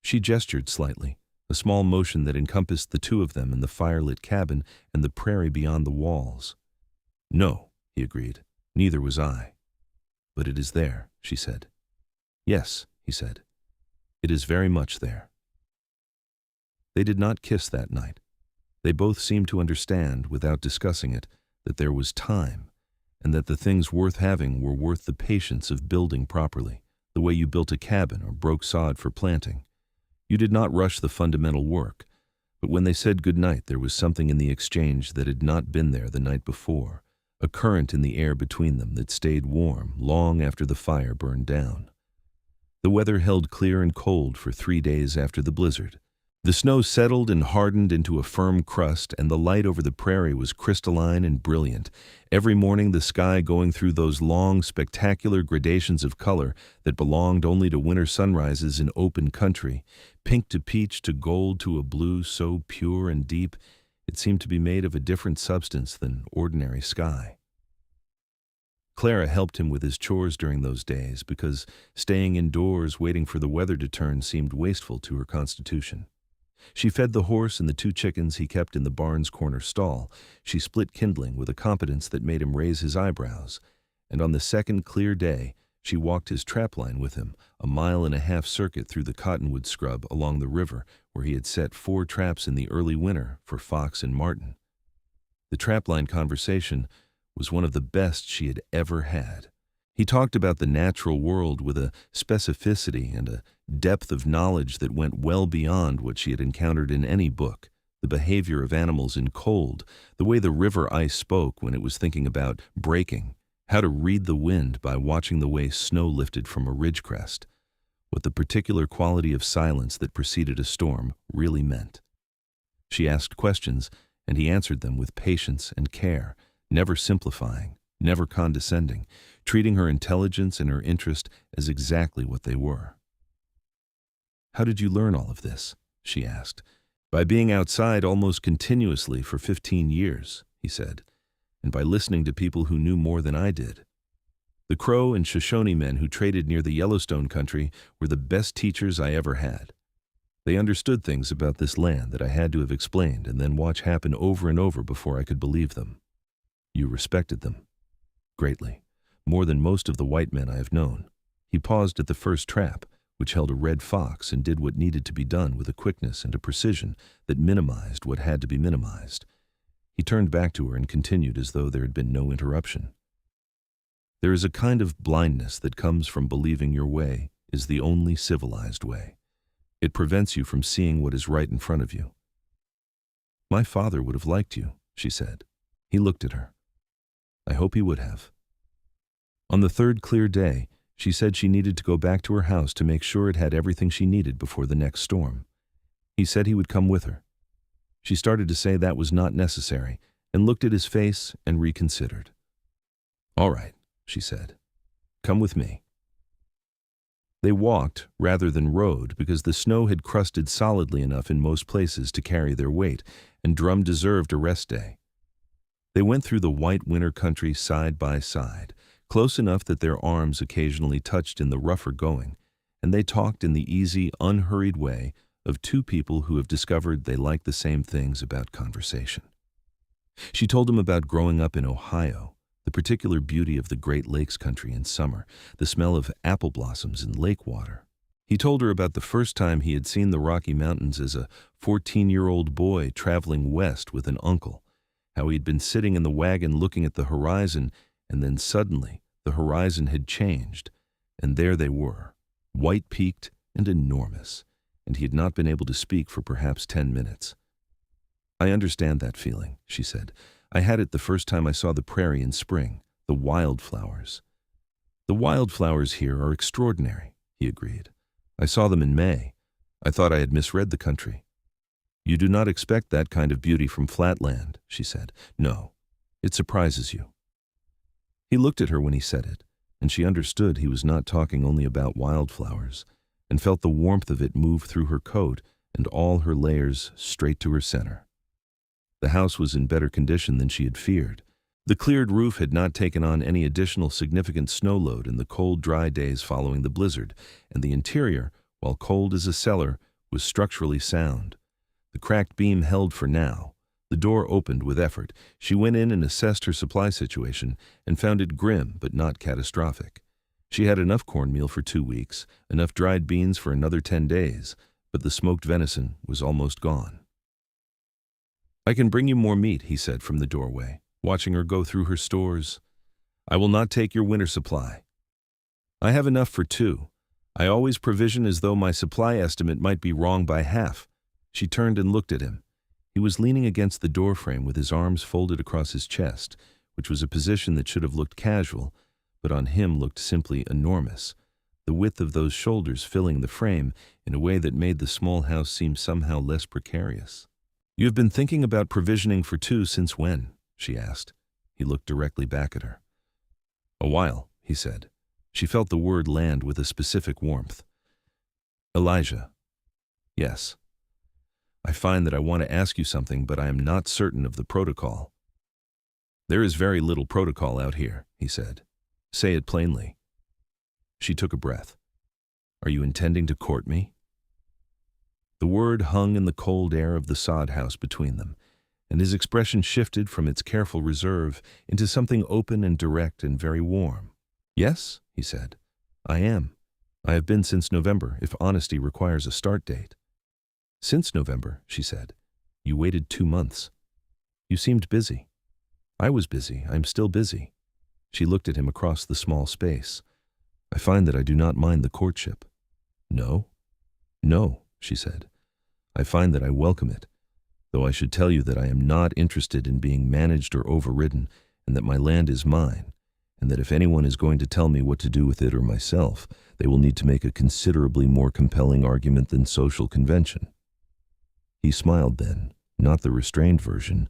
She gestured slightly, a small motion that encompassed the two of them in the firelit cabin and the prairie beyond the walls. "No," he agreed, "neither was I." "But it is there," she said. "Yes," he said. "It is very much there." They did not kiss that night. They both seemed to understand, without discussing it, that there was time, and that the things worth having were worth the patience of building properly, the way you built a cabin or broke sod for planting. You did not rush the fundamental work, but when they said good night, there was something in the exchange that had not been there the night before, a current in the air between them that stayed warm long after the fire burned down. The weather held clear and cold for 3 days after the blizzard. The snow settled and hardened into a firm crust, and the light over the prairie was crystalline and brilliant. Every morning the sky going through those long, spectacular gradations of color that belonged only to winter sunrises in open country, pink to peach to gold to a blue so pure and deep, it seemed to be made of a different substance than ordinary sky. Clara helped him with his chores during those days because staying indoors waiting for the weather to turn seemed wasteful to her constitution. She fed the horse and the 2 chickens he kept in the barn's corner stall. She split kindling with a competence that made him raise his eyebrows. And on the second clear day, she walked his trapline with him, a 1.5-mile circuit through the cottonwood scrub along the river where he had set 4 traps in the early winter for fox and marten. The trapline conversation was one of the best she had ever had. He talked about the natural world with a specificity and a depth of knowledge that went well beyond what she had encountered in any book. The behavior of animals in cold, the way the river ice spoke when it was thinking about breaking, how to read the wind by watching the way snow lifted from a ridge crest, what the particular quality of silence that preceded a storm really meant. She asked questions, and he answered them with patience and care, never simplifying, never condescending, treating her intelligence and her interest as exactly what they were. "How did you learn all of this?" she asked. "By being outside almost continuously for 15 years, he said, "and by listening to people who knew more than I did. The Crow and Shoshone men who traded near the Yellowstone country were the best teachers I ever had. They understood things about this land that I had to have explained and then watch happen over and over before I could believe them. You respected them." "Greatly. More than most of the white men I have known." He paused at the first trap, which held a red fox, and did what needed to be done with a quickness and a precision that minimized what had to be minimized. He turned back to her and continued as though there had been no interruption. "There is a kind of blindness that comes from believing your way is the only civilized way. It prevents you from seeing what is right in front of you." "My father would have liked you," she said. He looked at her. "I hope he would have." On the third clear day, she said she needed to go back to her house to make sure it had everything she needed before the next storm. He said he would come with her. She started to say that was not necessary, and looked at his face and reconsidered. "All right," she said. "Come with me." They walked rather than rode because the snow had crusted solidly enough in most places to carry their weight, and Drum deserved a rest day. They went through the white winter country side by side, close enough that their arms occasionally touched in the rougher going, and they talked in the easy, unhurried way of 2 people who have discovered they like the same things about conversation. She told him about growing up in Ohio, the particular beauty of the Great Lakes country in summer, the smell of apple blossoms in lake water. He told her about the first time he had seen the Rocky Mountains as a 14-year-old boy traveling west with an uncle, how he had been sitting in the wagon looking at the horizon, and then suddenly the horizon had changed, and there they were, white-peaked and enormous, and he had not been able to speak for perhaps 10 minutes. "I understand that feeling," she said. "I had it the first time I saw the prairie in spring, the wildflowers." "The wildflowers here are extraordinary," he agreed. "I saw them in May. I thought I had misread the country." "You do not expect that kind of beauty from flatland," she said. "No, it surprises you." He looked at her when he said it, and she understood he was not talking only about wildflowers, and felt the warmth of it move through her coat and all her layers straight to her center. The house was in better condition than she had feared. The cleared roof had not taken on any additional significant snow load in the cold, dry days following the blizzard, and the interior, while cold as a cellar, was structurally sound. The cracked beam held for now. The door opened with effort. She went in and assessed her supply situation and found it grim but not catastrophic. She had enough cornmeal for 2 weeks, enough dried beans for another 10 days, but the smoked venison was almost gone. "I can bring you more meat," he said from the doorway, watching her go through her stores. "I will not take your winter supply. I have enough for 2. I always provision as though my supply estimate might be wrong by half." She turned and looked at him. He was leaning against the doorframe with his arms folded across his chest, which was a position that should have looked casual, but on him looked simply enormous. the width of those shoulders filling the frame in a way that made the small house seem somehow less precarious. "You have been thinking about provisioning for two since when?" she asked. He looked directly back at her. "A while," he said. She felt the word land with a specific warmth. "Elijah." "Yes." "I find that I want to ask you something, but I am not certain of the protocol." "There is very little protocol out here," he said. "Say it plainly." She took a breath. "Are you intending to court me?" The word hung in the cold air of the sod house between them, and his expression shifted from its careful reserve into something open and direct and very warm. "Yes," he said. "I am. I have been since November, if honesty requires a start date." "Since November," she said. "You waited 2 months. You seemed busy." "I was busy. I am still busy." She looked at him across the small space. "I find that I do not mind the courtship." "No?" "No," she said. "I find that I welcome it, though I should tell you that I am not interested in being managed or overridden, and that my land is mine, and that if anyone is going to tell me what to do with it or myself, they will need to make a considerably more compelling argument than social convention." He smiled then, not the restrained version,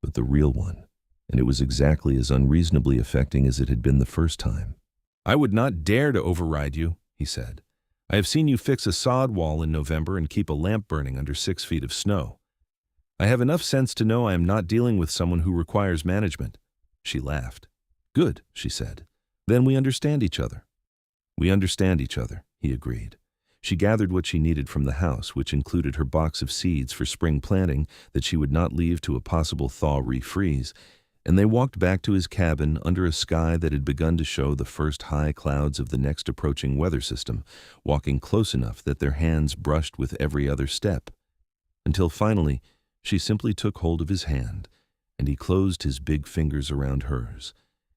but the real one, and it was exactly as unreasonably affecting as it had been the first time. "I would not dare to override you," he said. "I have seen you fix a sod wall in November and keep a lamp burning under 6 feet of snow. I have enough sense to know I am not dealing with someone who requires management." She laughed. "Good," she said. "Then we understand each other." "We understand each other," he agreed. She gathered what she needed from the house, which included her box of seeds for spring planting that she would not leave to a possible thaw refreeze, and they walked back to his cabin under a sky that had begun to show the first high clouds of the next approaching weather system, walking close enough that their hands brushed with every other step, until finally she simply took hold of his hand, and he closed his big fingers around hers,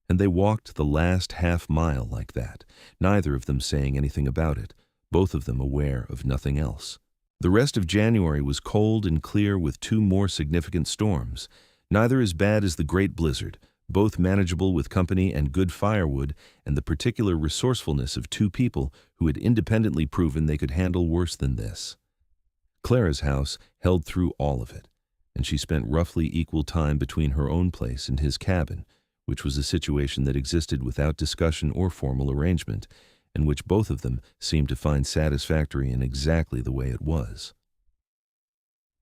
and they walked the last half-mile like that, neither of them saying anything about it, both of them aware of nothing else. The rest of January was cold and clear with 2 more significant storms, neither as bad as the Great Blizzard, both manageable with company and good firewood and the particular resourcefulness of 2 people who had independently proven they could handle worse than this. Clara's house held through all of it, and she spent roughly equal time between her own place and his cabin, which was a situation that existed without discussion or formal arrangement, and which both of them seemed to find satisfactory in exactly the way it was.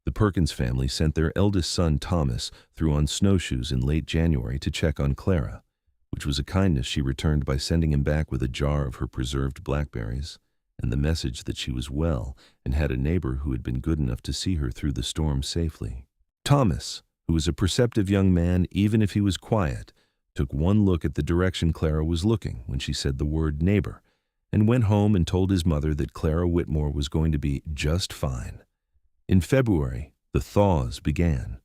The Perkins family sent their eldest son, Thomas, through on snowshoes in late January to check on Clara, which was a kindness she returned by sending him back with a jar of her preserved blackberries, and the message that she was well and had a neighbor who had been good enough to see her through the storm safely. Thomas, who was a perceptive young man even if he was quiet, took one look at the direction Clara was looking when she said the word neighbor, and went home and told his mother that Clara Whitmore was going to be just fine. In February, the thaws began.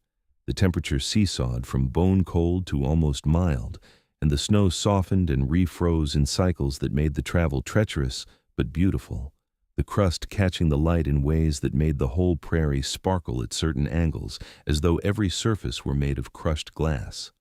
The temperature seesawed from bone cold to almost mild, and the snow softened and refroze in cycles that made the travel treacherous but beautiful, the crust catching the light in ways that made the whole prairie sparkle at certain angles, as though every surface were made of crushed glass.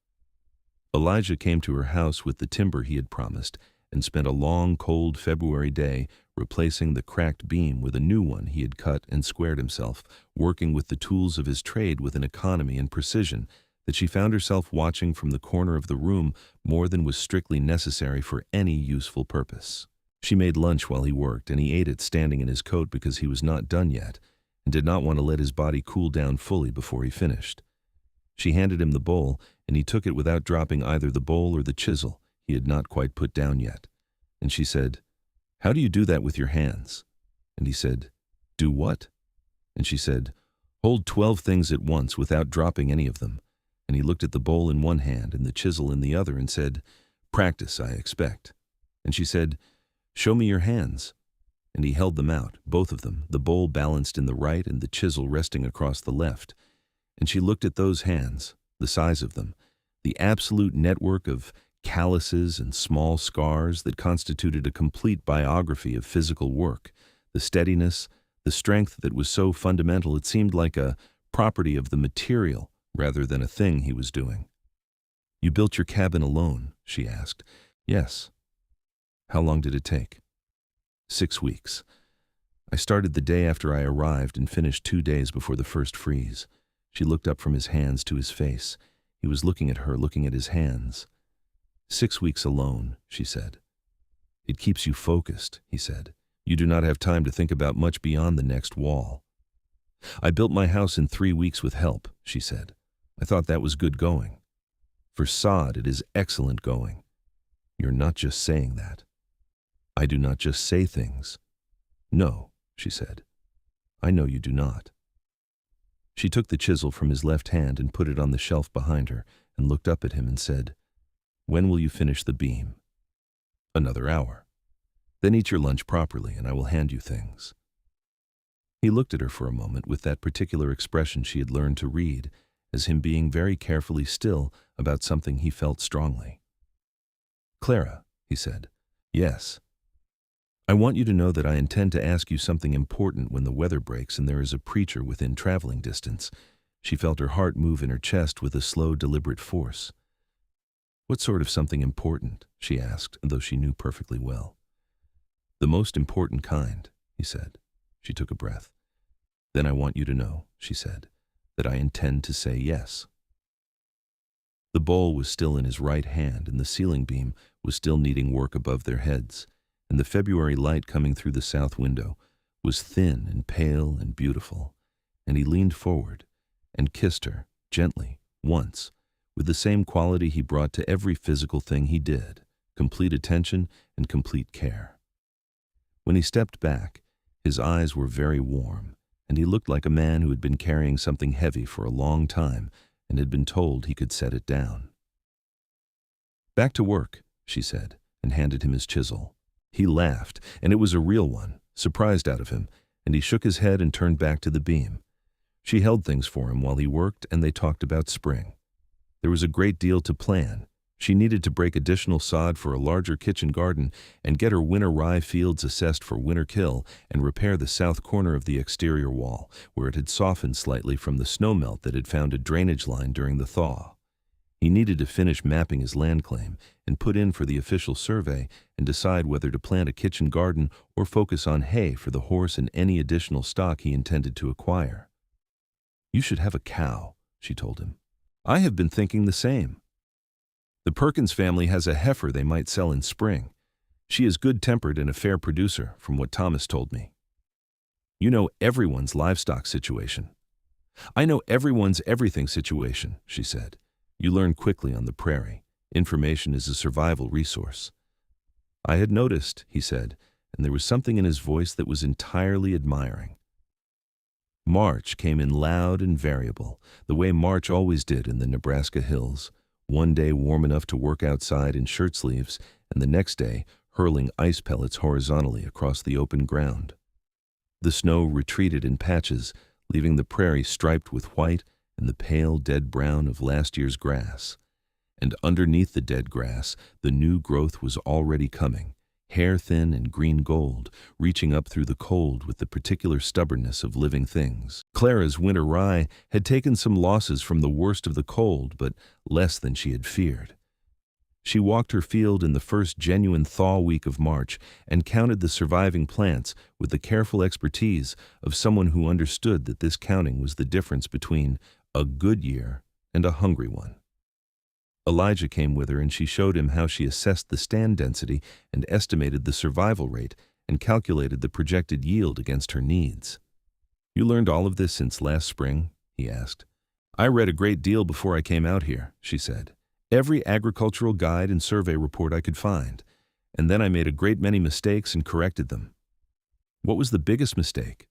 Elijah came to her house with the timber he had promised, and spent a long, cold February day replacing the cracked beam with a new one he had cut and squared himself, working with the tools of his trade with an economy and precision that she found herself watching from the corner of the room more than was strictly necessary for any useful purpose. She made lunch while he worked, and he ate it standing in his coat because he was not done yet, and did not want to let his body cool down fully before he finished. She handed him the bowl, and he took it without dropping either the bowl or the chisel he had not quite put down yet. And she said, "How do you do that with your hands?" And he said, "Do what?" And she said, "Hold 12 things at once without dropping any of them." And he looked at the bowl in one hand and the chisel in the other and said, "Practice, I expect." And she said, "Show me your hands." And he held them out, both of them, the bowl balanced in the right and the chisel resting across the left. And she looked at those hands, the size of them, the absolute network of calluses and small scars that constituted a complete biography of physical work, the steadiness, the strength that was so fundamental it seemed like a property of the material rather than a thing he was doing. "You built your cabin alone?" she asked. "Yes." "How long did it take?" 6 weeks. I started the day after I arrived and finished 2 days before the first freeze. She looked up from his hands to his face. He was looking at her, looking at his hands. 6 weeks alone, she said. It keeps you focused, he said. You do not have time to think about much beyond the next wall. I built my house in 3 weeks with help, she said. I thought that was good going. For sod, it is excellent going. You're not just saying that. I do not just say things. No, she said. I know you do not. She took the chisel from his left hand and put it on the shelf behind her and looked up at him and said, "When will you finish the beam?" "Another hour. Then eat your lunch properly and I will hand you things." He looked at her for a moment with that particular expression she had learned to read as him being very carefully still about something he felt strongly. "Clara," he said. "Yes. I want you to know that I intend to ask you something important when the weather breaks and there is a preacher within traveling distance." She felt her heart move in her chest with a slow, deliberate force. "What sort of something important?" she asked, though she knew perfectly well. "The most important kind," he said. She took a breath. "Then I want you to know," she said, "that I intend to say yes." The bowl was still in his right hand, and the ceiling beam was still needing work above their heads, and the February light coming through the south window was thin and pale and beautiful, and he leaned forward and kissed her, gently, once, with the same quality he brought to every physical thing he did, complete attention and complete care. When he stepped back, his eyes were very warm, and he looked like a man who had been carrying something heavy for a long time and had been told he could set it down. "Back to work," she said, and handed him his chisel. He laughed, and it was a real one, surprised out of him, and he shook his head and turned back to the beam. She held things for him while he worked, and they talked about spring. There was a great deal to plan. She needed to break additional sod for a larger kitchen garden and get her winter rye fields assessed for winter kill and repair the south corner of the exterior wall, where it had softened slightly from the snowmelt that had found a drainage line during the thaw. He needed to finish mapping his land claim and put in for the official survey and decide whether to plant a kitchen garden or focus on hay for the horse and any additional stock he intended to acquire. "You should have a cow," she told him. "I have been thinking the same. The Perkins family has a heifer they might sell in spring. She is good-tempered and a fair producer, from what Thomas told me." "You know everyone's livestock situation." "I know everyone's everything situation," she said. "You learn quickly on the prairie. Information is a survival resource." "I had noticed," he said, and there was something in his voice that was entirely admiring. March came in loud and variable, the way March always did in the Nebraska hills. One day warm enough to work outside in shirt sleeves, and the next day hurling ice pellets horizontally across the open ground. The snow retreated in patches, leaving the prairie striped with white and the pale dead brown of last year's grass. And underneath the dead grass, the new growth was already coming, hair-thin and green gold, reaching up through the cold with the particular stubbornness of living things. Clara's winter rye had taken some losses from the worst of the cold, but less than she had feared. She walked her field in the first genuine thaw week of March and counted the surviving plants with the careful expertise of someone who understood that this counting was the difference between a good year and a hungry one. Elijah came with her, and she showed him how she assessed the stand density and estimated the survival rate and calculated the projected yield against her needs. "You learned all of this since last spring?" he asked. "I read a great deal before I came out here," she said. "Every agricultural guide and survey report I could find, and then I made a great many mistakes and corrected them." "What was the biggest mistake?"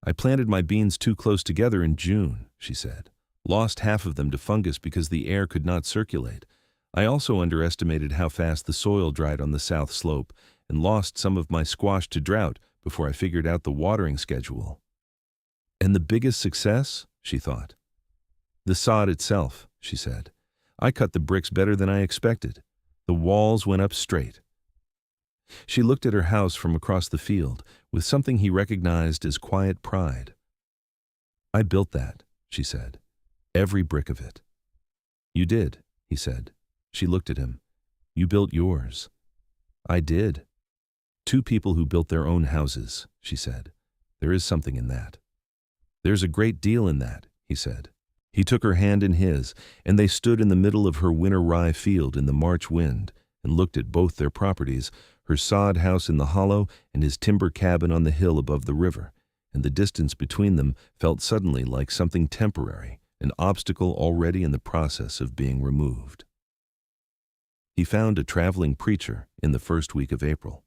"I planted my beans too close together in June," she said. "Lost half of them to fungus because the air could not circulate. I also underestimated how fast the soil dried on the south slope and lost some of my squash to drought before I figured out the watering schedule." "And the biggest success?" she thought. "The sod itself," she said. "I cut the bricks better than I expected. The walls went up straight." She looked at her house from across the field with something he recognized as quiet pride. "I built that," she said. "Every brick of it." "You did," he said. She looked at him. "You built yours." "I did." Two people who built their own houses, she said. There is something in that. There's a great deal in that, he said. He took her hand in his, and they stood in the middle of her winter rye field in the March wind and looked at both their properties, her sod house in the hollow and his timber cabin on the hill above the river, and the distance between them felt suddenly like something temporary, an obstacle already in the process of being removed. He found a traveling preacher in the first week of April.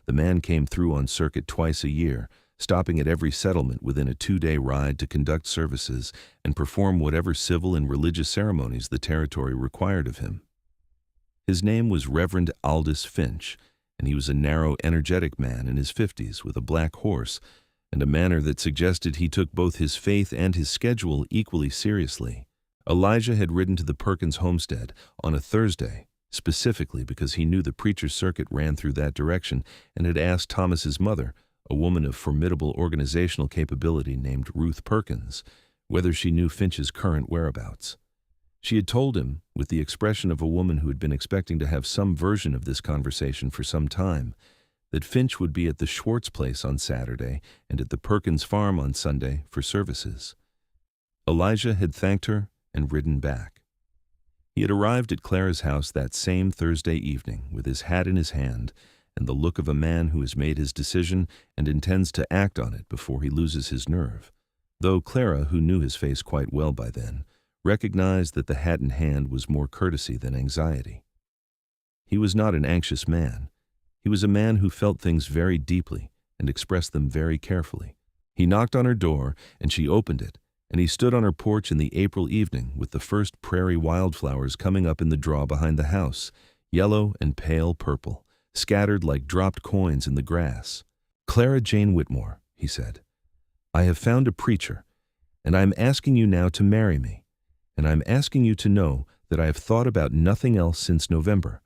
The man came through on circuit twice a year, stopping at every settlement within a 2-day ride to conduct services and perform whatever civil and religious ceremonies the territory required of him. His name was Reverend Aldous Finch, and he was a narrow, energetic man in his 50s with a black horse and a manner that suggested he took both his faith and his schedule equally seriously. Elijah had ridden to the Perkins homestead on a Thursday, specifically because he knew the preacher's circuit ran through that direction, and had asked Thomas's mother, a woman of formidable organizational capability named Ruth Perkins, whether she knew Finch's current whereabouts. She had told him, with the expression of a woman who had been expecting to have some version of this conversation for some time, that Finch would be at the Schwartz place on Saturday and at the Perkins farm on Sunday for services. Elijah had thanked her and ridden back. He had arrived at Clara's house that same Thursday evening with his hat in his hand and the look of a man who has made his decision and intends to act on it before he loses his nerve, though Clara, who knew his face quite well by then, recognized that the hat in hand was more courtesy than anxiety. He was not an anxious man. He was a man who felt things very deeply and expressed them very carefully. He knocked on her door, and she opened it, and he stood on her porch in the April evening with the first prairie wildflowers coming up in the draw behind the house, yellow and pale purple, scattered like dropped coins in the grass. "Clara Jane Whitmore," he said, "I have found a preacher, and I am asking you now to marry me, and I am asking you to know that I have thought about nothing else since November,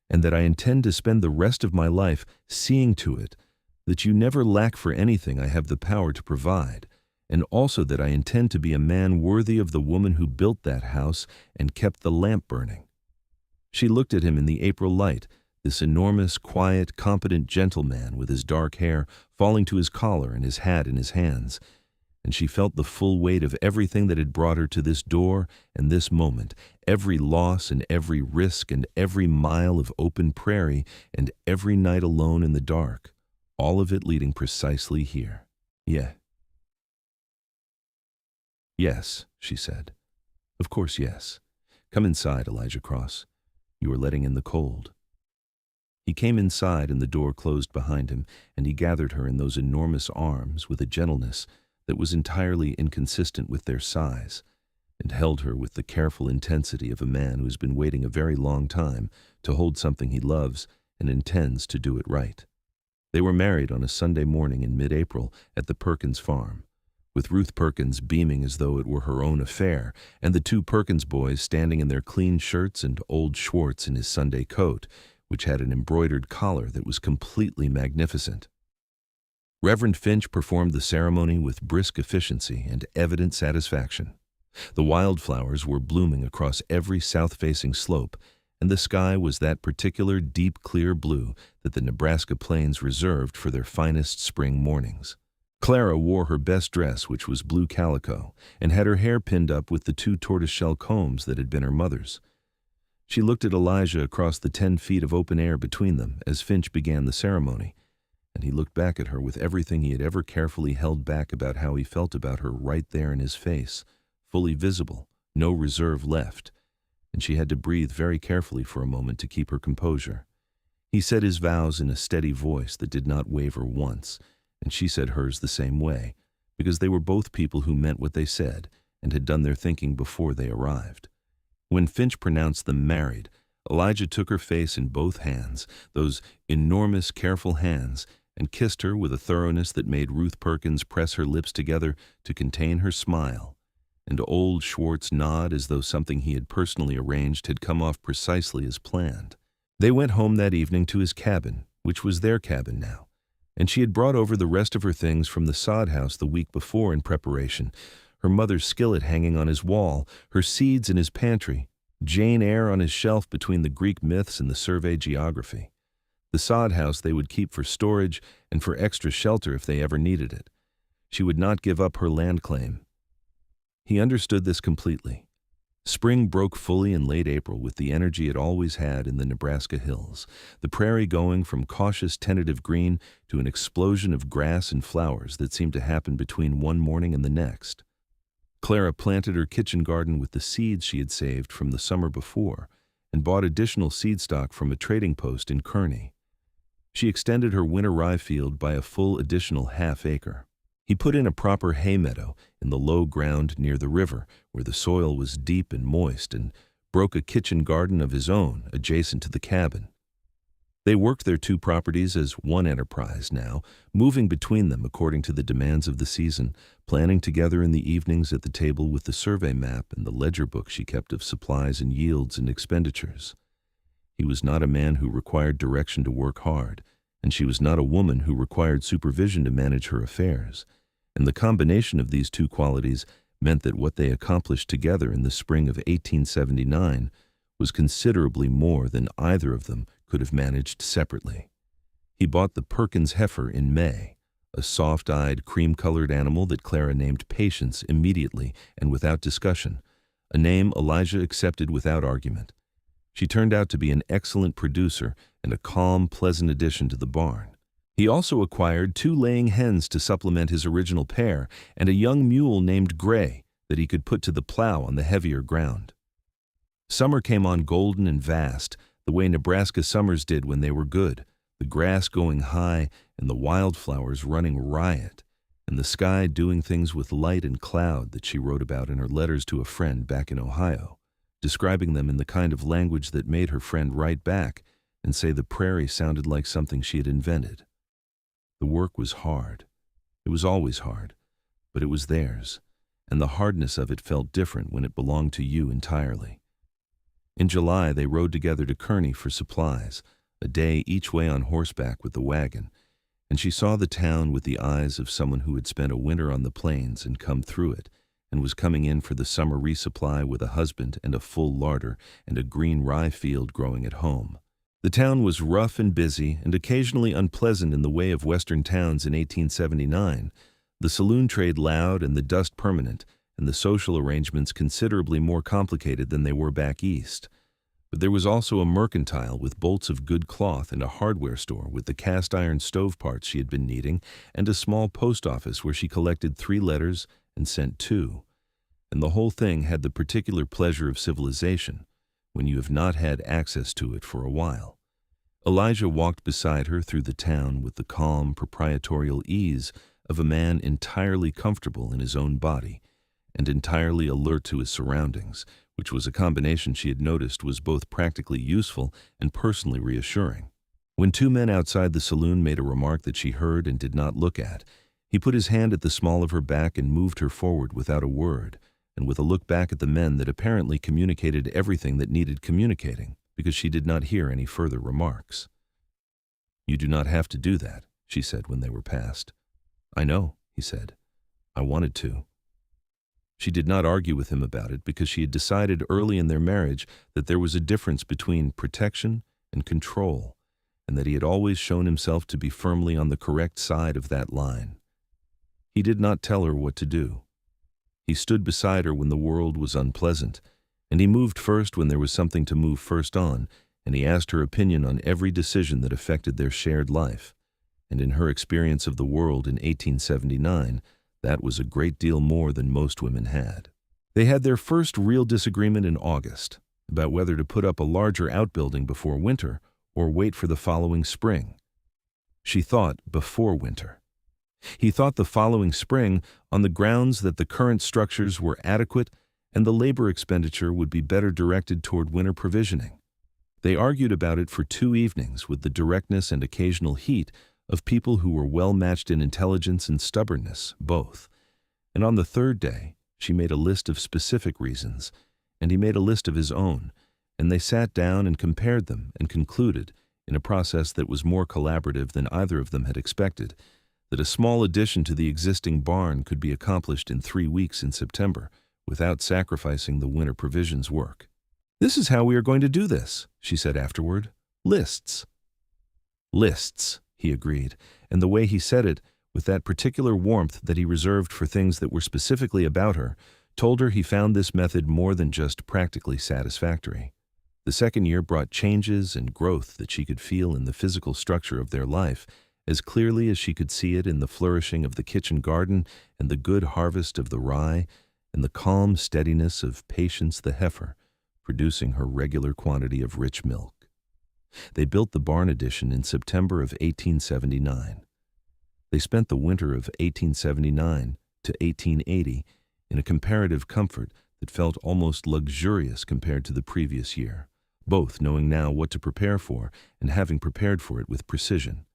and that I intend to spend the rest of my life seeing to it that you never lack for anything I have the power to provide, and also that I intend to be a man worthy of the woman who built that house and kept the lamp burning." She looked at him in the April light, this enormous, quiet, competent gentleman with his dark hair falling to his collar and his hat in his hands, and she felt the full weight of everything that had brought her to this door and this moment, every loss and every risk and every mile of open prairie and every night alone in the dark, all of it leading precisely here. Yes, she said. Of course, yes. Come inside, Elijah Cross. You are letting in the cold. He came inside and the door closed behind him, and he gathered her in those enormous arms with a gentleness that was entirely inconsistent with their size, and held her with the careful intensity of a man who has been waiting a very long time to hold something he loves and intends to do it right. They were married on a Sunday morning in mid-April at the Perkins farm, with Ruth Perkins beaming as though it were her own affair, and the two Perkins boys standing in their clean shirts and old Schwartz in his Sunday coat, which had an embroidered collar that was completely magnificent. Reverend Finch performed the ceremony with brisk efficiency and evident satisfaction. The wildflowers were blooming across every south-facing slope, and the sky was that particular deep, clear blue that the Nebraska plains reserved for their finest spring mornings. Clara wore her best dress, which was blue calico, and had her hair pinned up with the 2 tortoiseshell combs that had been her mother's. She looked at Elijah across the 10 feet of open air between them as Finch began the ceremony, and he looked back at her with everything he had ever carefully held back about how he felt about her right there in his face, fully visible, no reserve left, and she had to breathe very carefully for a moment to keep her composure. He said his vows in a steady voice that did not waver once, and she said hers the same way, because they were both people who meant what they said and had done their thinking before they arrived. When Finch pronounced them married, Elijah took her face in both hands, those enormous, careful hands, and kissed her with a thoroughness that made Ruth Perkins press her lips together to contain her smile, and old Schwartz nod as though something he had personally arranged had come off precisely as planned. They went home that evening to his cabin, which was their cabin now, and she had brought over the rest of her things from the sod house the week before in preparation, her mother's skillet hanging on his wall, her seeds in his pantry, Jane Eyre on his shelf between the Greek myths and the survey geography. The sod house they would keep for storage and for extra shelter if they ever needed it. She would not give up her land claim. He understood this completely. Spring broke fully in late April with the energy it always had in the Nebraska hills, the prairie going from cautious tentative green to an explosion of grass and flowers that seemed to happen between one morning and the next. Clara planted her kitchen garden with the seeds she had saved from the summer before and bought additional seed stock from a trading post in Kearney. She extended her winter rye field by a full additional half-acre. He put in a proper hay meadow in the low ground near the river, where the soil was deep and moist, and broke a kitchen garden of his own adjacent to the cabin. They worked their two properties as one enterprise now, moving between them according to the demands of the season, planning together in the evenings at the table with the survey map and the ledger book she kept of supplies and yields and expenditures. He was not a man who required direction to work hard, and she was not a woman who required supervision to manage her affairs. And the combination of these two qualities meant that what they accomplished together in the spring of 1879 was considerably more than either of them could have managed separately. He bought the Perkins heifer in May, a soft-eyed, cream-colored animal that Clara named Patience immediately and without discussion, a name Elijah accepted without argument. She turned out to be an excellent producer and a calm, pleasant addition to the barn. He also acquired 2 laying hens to supplement his original pair and a young mule named Gray that he could put to the plow on the heavier ground. Summer came on golden and vast, the way Nebraska summers did when they were good, the grass going high and the wildflowers running riot, and the sky doing things with light and cloud that she wrote about in her letters to a friend back in Ohio, describing them in the kind of language that made her friend write back and say the prairie sounded like something she had invented. The work was hard. It was always hard, but it was theirs, and the hardness of it felt different when it belonged to you entirely. In July, they rode together to Kearney for supplies, a day each way on horseback with the wagon, and she saw the town with the eyes of someone who had spent a winter on the plains and come through it, and was coming in for the summer resupply with a husband and a full larder and a green rye field growing at home. The town was rough and busy and occasionally unpleasant in the way of Western towns in 1879, the saloon trade loud and the dust permanent, and the social arrangements considerably more complicated than they were back east. But there was also a mercantile with bolts of good cloth and a hardware store with the cast-iron stove parts she had been needing, and a small post office where she collected 3 letters and sent 2. And the whole thing had the particular pleasure of civilization, when you have not had access to it for a while. Elijah walked beside her through the town with the calm, proprietorial ease of a man entirely comfortable in his own body and entirely alert to his surroundings, which was a combination she had noticed was both practically useful and personally reassuring. When 2 men outside the saloon made a remark that she heard and did not look at, he put his hand at the small of her back and moved her forward without a word, and with a look back at the men that apparently communicated everything that needed communicating, because she did not hear any further remarks. "You do not have to do that," she said when they were past. "I know," he said. "I wanted to." She did not argue with him about it because she had decided early in their marriage that there was a difference between protection and control, and that he had always shown himself to be firmly on the correct side of that line. He did not tell her what to do. He stood beside her when the world was unpleasant, and he moved first when there was something to move first on, and he asked her opinion on every decision that affected their shared life. And in her experience of the world in 1879, that was a great deal more than most women had. They had their first real disagreement in August about whether to put up a larger outbuilding before winter or wait for the following spring. She thought before winter. He thought the following spring on the grounds that the current structures were adequate and the labor expenditure would be better directed toward winter provisioning. They argued about it for 2 evenings with the directness and occasional heat of people who were well matched in intelligence and stubbornness, both. And on the 3rd day, she made a list of specific reasons, and he made a list of his own, and they sat down and compared them and concluded, in a process that was more collaborative than either of them had expected, that a small addition to the existing barn could be accomplished in 3 weeks in September without sacrificing the winter provisions work. "This is how we are going to do this," she said afterward. "Lists." Lists, he agreed, and the way he said it, with that particular warmth that he reserved for things that were specifically about her, told her he found this method more than just practically satisfactory. The second year brought changes and growth that she could feel in the physical structure of their life, as clearly as she could see it in the flourishing of the kitchen garden and the good harvest of the rye and the calm steadiness of Patience the heifer, producing her regular quantity of rich milk. They built the barn addition in September of 1879. They spent the winter of 1879 to 1880 in a comparative comfort that felt almost luxurious compared to the previous year, both knowing now what to prepare for and having prepared for it with precision.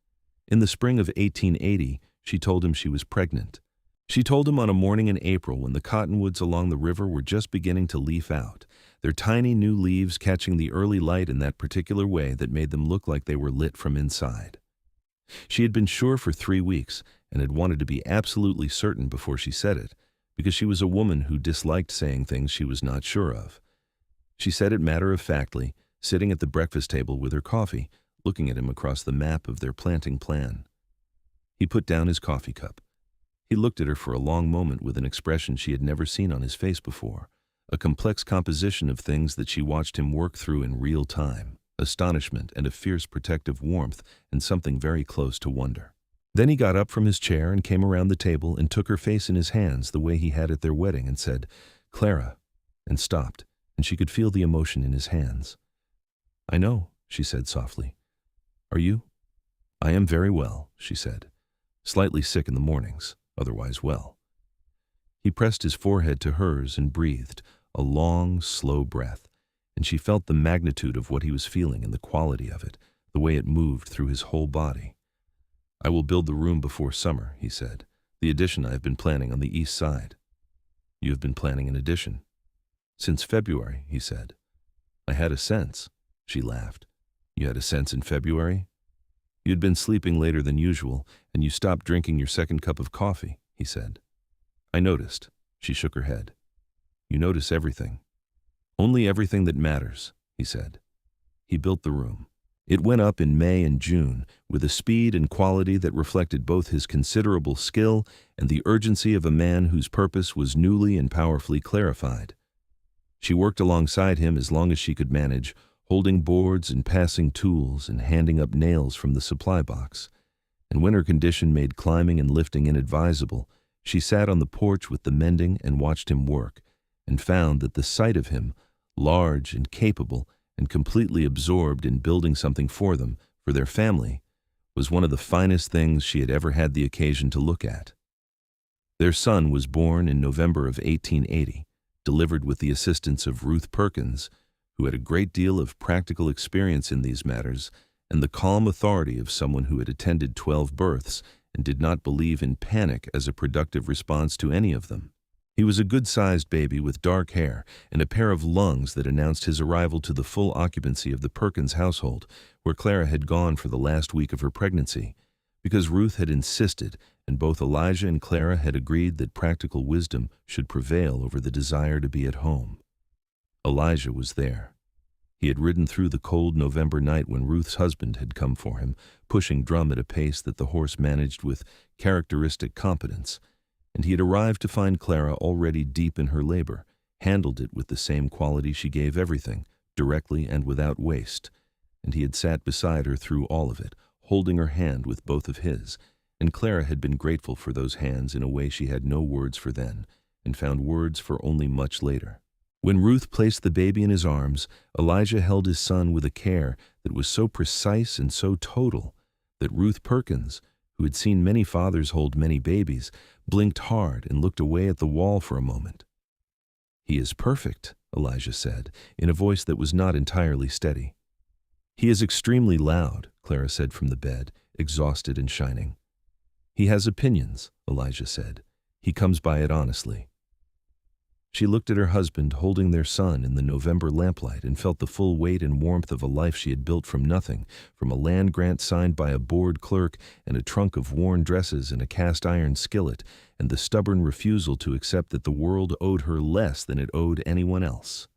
In the spring of 1880, she told him she was pregnant. She told him on a morning in April when the cottonwoods along the river were just beginning to leaf out, their tiny new leaves catching the early light in that particular way that made them look like they were lit from inside. She had been sure for 3 weeks and had wanted to be absolutely certain before she said it, because she was a woman who disliked saying things she was not sure of. She said it matter-of-factly, sitting at the breakfast table with her coffee, looking at him across the map of their planting plan. He put down his coffee cup. He looked at her for a long moment with an expression she had never seen on his face before, a complex composition of things that she watched him work through in real time, astonishment and a fierce protective warmth and something very close to wonder. Then he got up from his chair and came around the table and took her face in his hands the way he had at their wedding and said, "Clara," and stopped, and she could feel the emotion in his hands. "I know," she said softly. "Are you?" "I am very well," she said. "Slightly sick in the mornings, otherwise well." He pressed his forehead to hers and breathed, a long, slow breath, and she felt the magnitude of what he was feeling and the quality of it, the way it moved through his whole body. "I will build the room before summer," he said. "The addition I have been planning on the east side." "You have been planning an addition?" "Since February," he said. "I had a sense." She laughed. "You had a sense in February?" "You had been sleeping later than usual, and you stopped drinking your second cup of coffee," he said. "I noticed." She shook her head. "You notice everything." "Only everything that matters," he said. He built the room. It went up in May and June with a speed and quality that reflected both his considerable skill and the urgency of a man whose purpose was newly and powerfully clarified. She worked alongside him as long as she could manage, holding boards and passing tools and handing up nails from the supply box. And when her condition made climbing and lifting inadvisable, she sat on the porch with the mending and watched him work, and found that the sight of him, large and capable and completely absorbed in building something for them, for their family, was one of the finest things she had ever had the occasion to look at. Their son was born in November of 1880, delivered with the assistance of Ruth Perkins, who had a great deal of practical experience in these matters and the calm authority of someone who had attended 12 births and did not believe in panic as a productive response to any of them. He was a good-sized baby with dark hair and a pair of lungs that announced his arrival to the full occupancy of the Perkins household, where Clara had gone for the last week of her pregnancy, because Ruth had insisted, and both Elijah and Clara had agreed that practical wisdom should prevail over the desire to be at home. Elijah was there. He had ridden through the cold November night when Ruth's husband had come for him, pushing Drum at a pace that the horse managed with characteristic competence, and he had arrived to find Clara already deep in her labor, handled it with the same quality she gave everything, directly and without waste, and he had sat beside her through all of it, holding her hand with both of his, and Clara had been grateful for those hands in a way she had no words for then, and found words for only much later. When Ruth placed the baby in his arms, Elijah held his son with a care that was so precise and so total that Ruth Perkins, who had seen many fathers hold many babies, blinked hard and looked away at the wall for a moment. "He is perfect," Elijah said, in a voice that was not entirely steady. "He is extremely loud," Clara said from the bed, exhausted and shining. "He has opinions," Elijah said. "He comes by it honestly." She looked at her husband holding their son in the November lamplight and felt the full weight and warmth of a life she had built from nothing, from a land grant signed by a bored clerk and a trunk of worn dresses and a cast-iron skillet, and the stubborn refusal to accept that the world owed her less than it owed anyone else.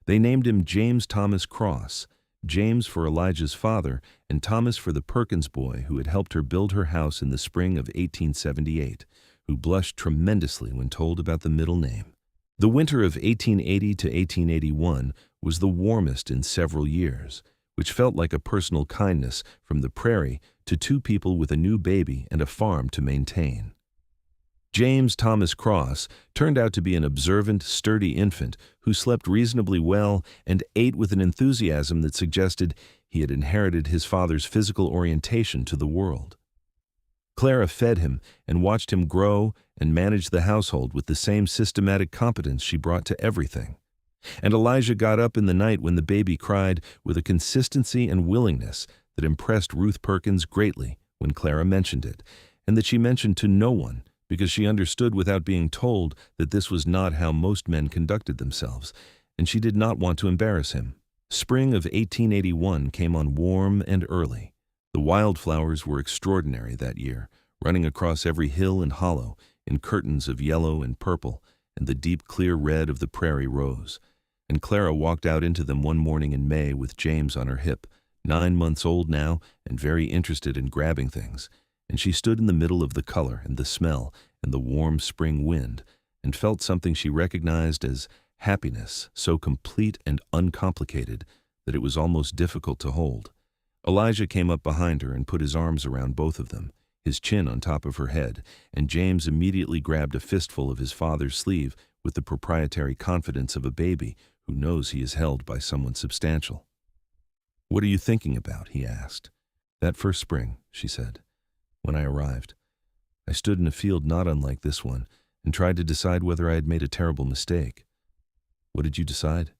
They named him James Thomas Cross James for Elijah's father, and Thomas for the Perkins boy who had helped her build her house in the spring of 1878, who blushed tremendously when told about the middle name. The winter of 1880 to 1881 was the warmest in several years, which felt like a personal kindness from the prairie to two people with a new baby and a farm to maintain. James Thomas Cross turned out to be an observant, sturdy infant who slept reasonably well and ate with an enthusiasm that suggested he had inherited his father's physical orientation to the world. Clara fed him and watched him grow and manage the household with the same systematic competence she brought to everything. And Elijah got up in the night when the baby cried with a consistency and willingness that impressed Ruth Perkins greatly when Clara mentioned it, and that she mentioned to no one because she understood without being told that this was not how most men conducted themselves, and she did not want to embarrass him. Spring of 1881 came on warm and early. The wildflowers were extraordinary that year, running across every hill and hollow in curtains of yellow and purple and the deep clear red of the prairie rose. And Clara walked out into them one morning in May with James on her hip, 9 months old now and very interested in grabbing things. And she stood in the middle of the color and the smell and the warm spring wind and felt something she recognized as happiness so complete and uncomplicated that it was almost difficult to hold. Elijah came up behind her and put his arms around both of them, his chin on top of her head, and James immediately grabbed a fistful of his father's sleeve with the proprietary confidence of a baby who knows he is held by someone substantial. "What are you thinking about?" he asked. "That first spring," she said. "When I arrived, I stood in a field not unlike this one and tried to decide whether I had made a terrible mistake." "What did you decide?"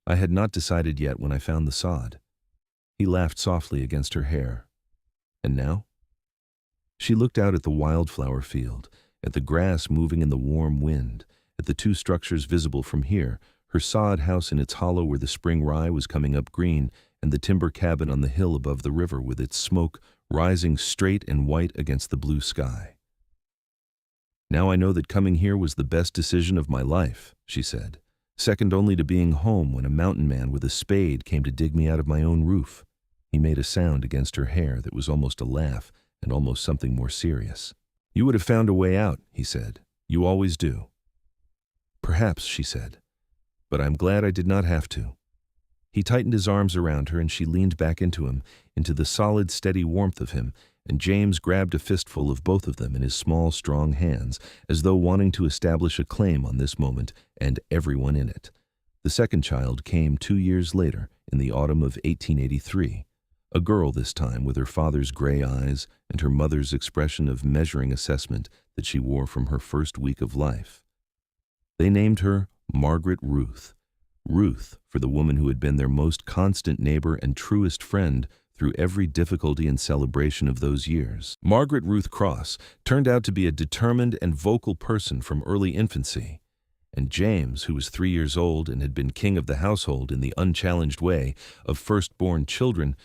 "I had not decided yet when I found the sod." He laughed softly against her hair. "And now?" She looked out at the wildflower field, at the grass moving in the warm wind, at the two structures visible from here, her sod house in its hollow where the spring rye was coming up green, and the timber cabin on the hill above the river with its smoke rising straight and white against the blue sky. "Now I know that coming here was the best decision of my life," she said, "second only to being home when a mountain man with a spade came to dig me out of my own roof." He made a sound against her hair that was almost a laugh and almost something more serious. "You would have found a way out," he said. "You always do." "Perhaps," she said, "but I'm glad I did not have to." He tightened his arms around her and she leaned back into him, into the solid, steady warmth of him, and James grabbed a fistful of both of them in his small, strong hands, as though wanting to establish a claim on this moment and everyone in it. The second child came 2 years later, in the autumn of 1883, a girl this time with her father's gray eyes and her mother's expression of measuring assessment that she wore from her first week of life. They named her Margaret Ruth. Ruth, for the woman who had been their most constant neighbor and truest friend through every difficulty and celebration of those years. Margaret Ruth Cross turned out to be a determined and vocal person from early infancy, and James, who was 3 years old and had been king of the household in the unchallenged way of firstborn children,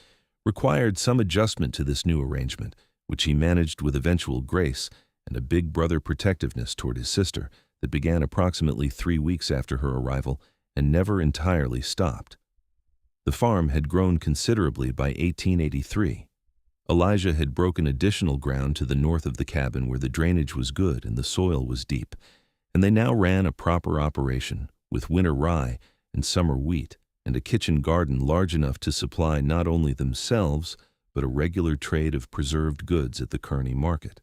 required some adjustment to this new arrangement, which he managed with eventual grace and a big brother protectiveness toward his sister that began approximately 3 weeks after her arrival and never entirely stopped. The farm had grown considerably by 1883. Elijah had broken additional ground to the north of the cabin where the drainage was good and the soil was deep, and they now ran a proper operation with winter rye and summer wheat and a kitchen garden large enough to supply not only themselves but a regular trade of preserved goods at the Kearney market.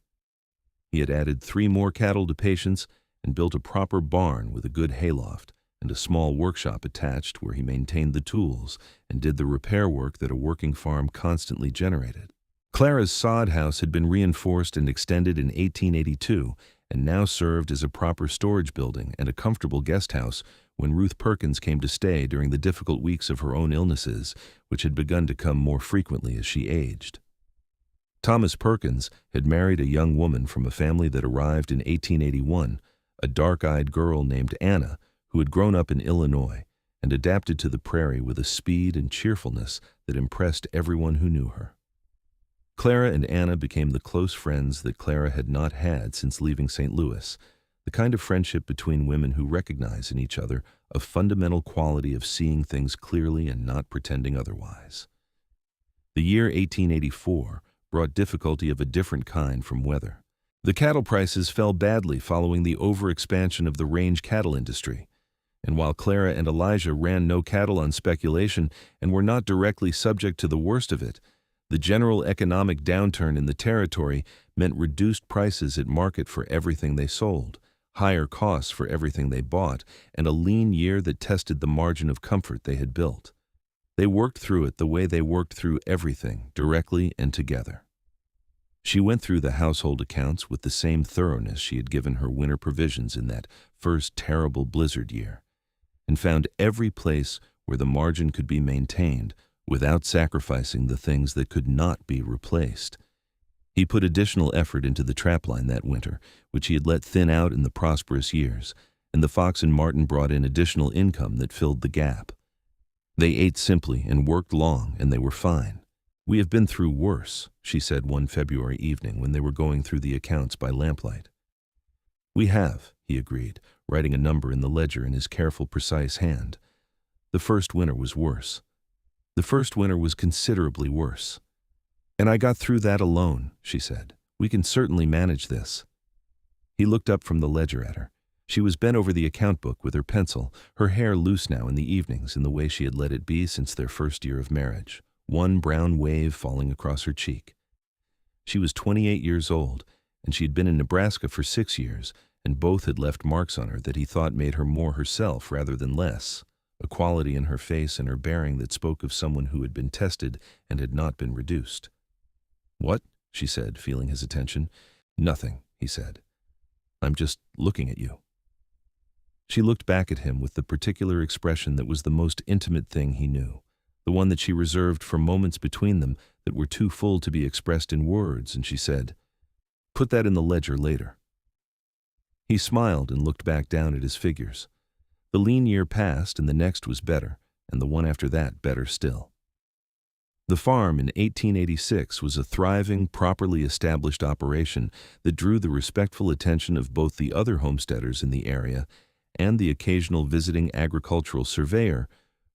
He had added 3 more cattle to patience and built a proper barn with a good hayloft and a small workshop attached where he maintained the tools and did the repair work that a working farm constantly generated. Clara's sod house had been reinforced and extended in 1882 and now served as a proper storage building and a comfortable guest house when Ruth Perkins came to stay during the difficult weeks of her own illnesses, which had begun to come more frequently as she aged. Thomas Perkins had married a young woman from a family that arrived in 1881, a dark-eyed girl named Anna, who had grown up in Illinois and adapted to the prairie with a speed and cheerfulness that impressed everyone who knew her. Clara and Anna became the close friends that Clara had not had since leaving St. Louis. the kind of friendship between women who recognize in each other a fundamental quality of seeing things clearly and not pretending otherwise. The year 1884 brought difficulty of a different kind from weather. The cattle prices fell badly following the overexpansion of the range cattle industry, and while Clara and Elijah ran no cattle on speculation and were not directly subject to the worst of it, the general economic downturn in the territory meant reduced prices at market for everything they sold, higher costs for everything they bought, and a lean year that tested the margin of comfort they had built. They worked through it the way they worked through everything, directly and together. She went through the household accounts with the same thoroughness she had given her winter provisions in that first terrible blizzard year, and found every place where the margin could be maintained without sacrificing the things that could not be replaced. He put additional effort into the trapline that winter, which he had let thin out in the prosperous years, and the Fox and Martin brought in additional income that filled the gap. They ate simply and worked long, and they were fine. "We have been through worse," she said one February evening when they were going through the accounts by lamplight. "We have," he agreed, writing a number in the ledger in his careful, precise hand. "The first winter was worse. The first winter was considerably worse. And I got through that alone," she said. "We can certainly manage this." He looked up from the ledger at her. She was bent over the account book with her pencil, her hair loose now in the evenings in the way she had let it be since their first year of marriage, one brown wave falling across her cheek. She was 28 years old, and she had been in Nebraska for 6 years, and both had left marks on her that he thought made her more herself rather than less, a quality in her face and her bearing that spoke of someone who had been tested and had not been reduced. "What?" she said, feeling his attention. "Nothing," he said. "I'm just looking at you." She looked back at him with the particular expression that was the most intimate thing he knew, the one that she reserved for moments between them that were too full to be expressed in words, and she said, "Put that in the ledger later." He smiled and looked back down at his figures. The lean year passed, and the next was better, and the one after that better still. The farm in 1886 was a thriving, properly established operation that drew the respectful attention of both the other homesteaders in the area and the occasional visiting agricultural surveyor,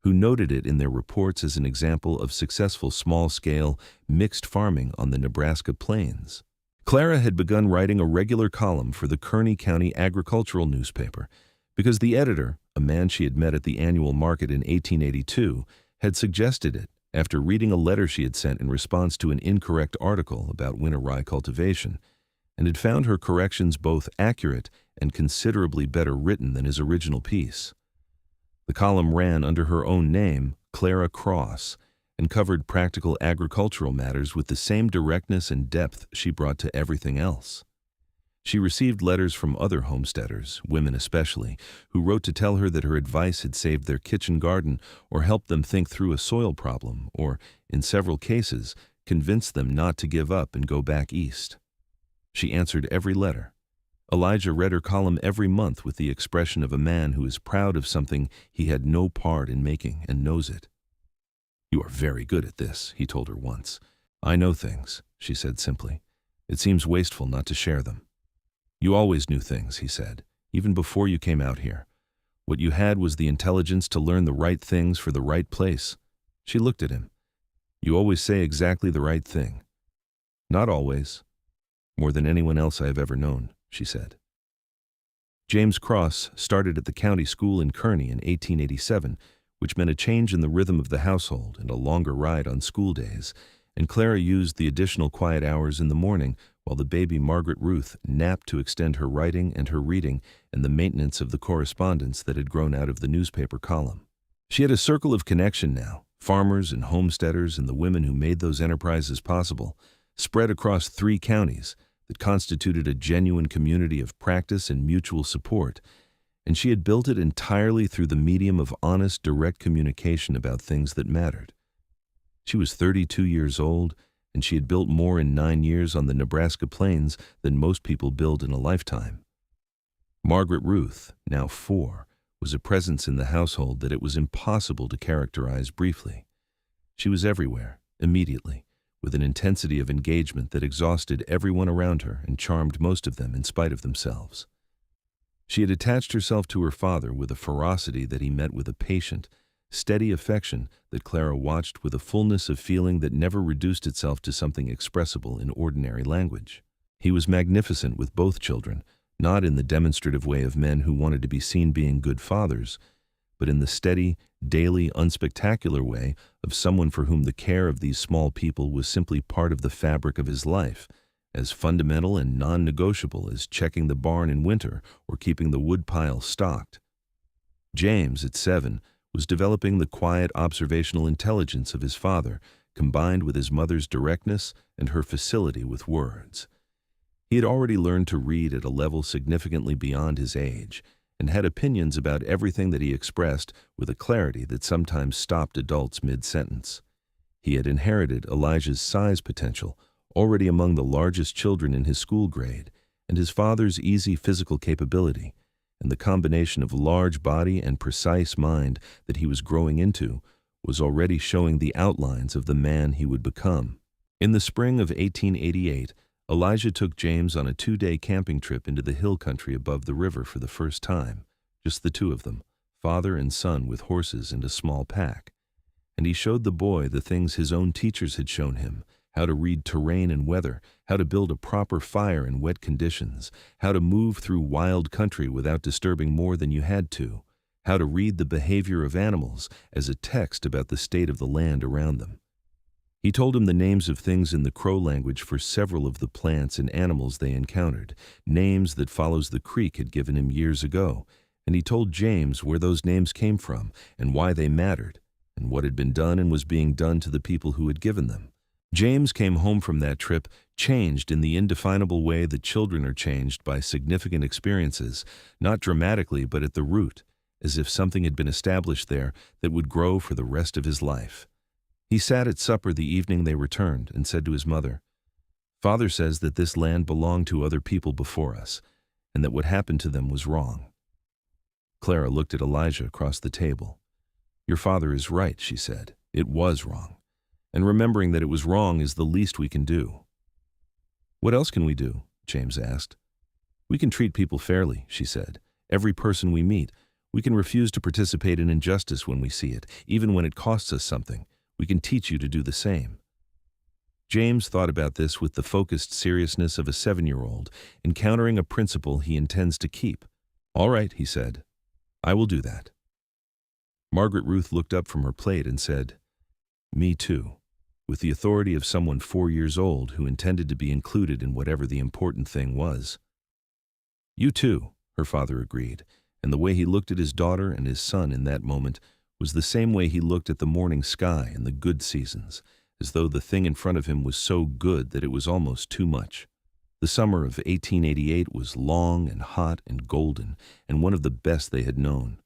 who noted it in their reports as an example of successful small-scale, mixed farming on the Nebraska plains. Clara had begun writing a regular column for the Kearney County agricultural newspaper because the editor, a man she had met at the annual market in 1882, had suggested it after reading a letter she had sent in response to an incorrect article about winter rye cultivation, and had found her corrections both accurate and considerably better written than his original piece. The column ran under her own name, Clara Cross, and covered practical agricultural matters with the same directness and depth she brought to everything else. She received letters from other homesteaders, women especially, who wrote to tell her that her advice had saved their kitchen garden or helped them think through a soil problem or, in several cases, convinced them not to give up and go back east. She answered every letter. Elijah read her column every month with the expression of a man who is proud of something he had no part in making and knows it. "You are very good at this," he told her once. "I know things," she said simply. "It seems wasteful not to share them." "You always knew things," he said, "even before you came out here. What you had was the intelligence to learn the right things for the right place." She looked at him. "You always say exactly the right thing." "Not always. More than anyone else I have ever known," she said. James Cross started at the county school in Kearney in 1887, which meant a change in the rhythm of the household and a longer ride on school days, and Clara used the additional quiet hours in the morning while the baby Margaret Ruth napped to extend her writing and her reading and the maintenance of the correspondence that had grown out of the newspaper column. She had a circle of connection now, farmers and homesteaders and the women who made those enterprises possible, spread across 3 counties that constituted a genuine community of practice and mutual support, and she had built it entirely through the medium of honest, direct communication about things that mattered. She was 32 years old, and she had built more in 9 years on the Nebraska plains than most people build in a lifetime. Margaret Ruth, now 4, was a presence in the household that it was impossible to characterize briefly. She was everywhere, immediately, with an intensity of engagement that exhausted everyone around her and charmed most of them in spite of themselves. She had attached herself to her father with a ferocity that he met with a patient, steady affection that Clara watched with a fullness of feeling that never reduced itself to something expressible in ordinary language. He was magnificent with both children, not in the demonstrative way of men who wanted to be seen being good fathers, but in the steady, daily, unspectacular way of someone for whom the care of these small people was simply part of the fabric of his life, as fundamental and non-negotiable as checking the barn in winter or keeping the woodpile stocked. James, at 7, was developing the quiet observational intelligence of his father, combined with his mother's directness and her facility with words. He had already learned to read at a level significantly beyond his age, and had opinions about everything that he expressed with a clarity that sometimes stopped adults mid-sentence. He had inherited Elijah's size potential, already among the largest children in his school grade, and his father's easy physical capability, and the combination of large body and precise mind that he was growing into was already showing the outlines of the man he would become. In the spring of 1888, Elijah took James on a 2-day camping trip into the hill country above the river for the first time, just the two of them, father and son with horses and a small pack. And he showed the boy the things his own teachers had shown him: how to read terrain and weather, how to build a proper fire in wet conditions, how to move through wild country without disturbing more than you had to, how to read the behavior of animals as a text about the state of the land around them. He told him the names of things in the Crow language for several of the plants and animals they encountered, names that Follows the Creek had given him years ago, and he told James where those names came from and why they mattered, and what had been done and was being done to the people who had given them. James came home from that trip changed in the indefinable way that children are changed by significant experiences, not dramatically but at the root, as if something had been established there that would grow for the rest of his life. He sat at supper the evening they returned and said to his mother, "Father says that this land belonged to other people before us, and that what happened to them was wrong." Clara looked at Elijah across the table. "Your father is right," she said. "It was wrong. And remembering that it was wrong is the least we can do." "What else can we do?" James asked. "We can treat people fairly," she said. "Every person we meet. We can refuse to participate in injustice when we see it, even when it costs us something. We can teach you to do the same." James thought about this with the focused seriousness of a 7-year-old, encountering a principle he intends to keep. "All right," he said. "I will do that." Margaret Ruth looked up from her plate and said, "Me too," with the authority of someone 4 years old who intended to be included in whatever the important thing was. "You too," her father agreed, and the way he looked at his daughter and his son in that moment was the same way he looked at the morning sky and the good seasons, as though the thing in front of him was so good that it was almost too much. The summer of 1888 was long and hot and golden, and one of the best they had known.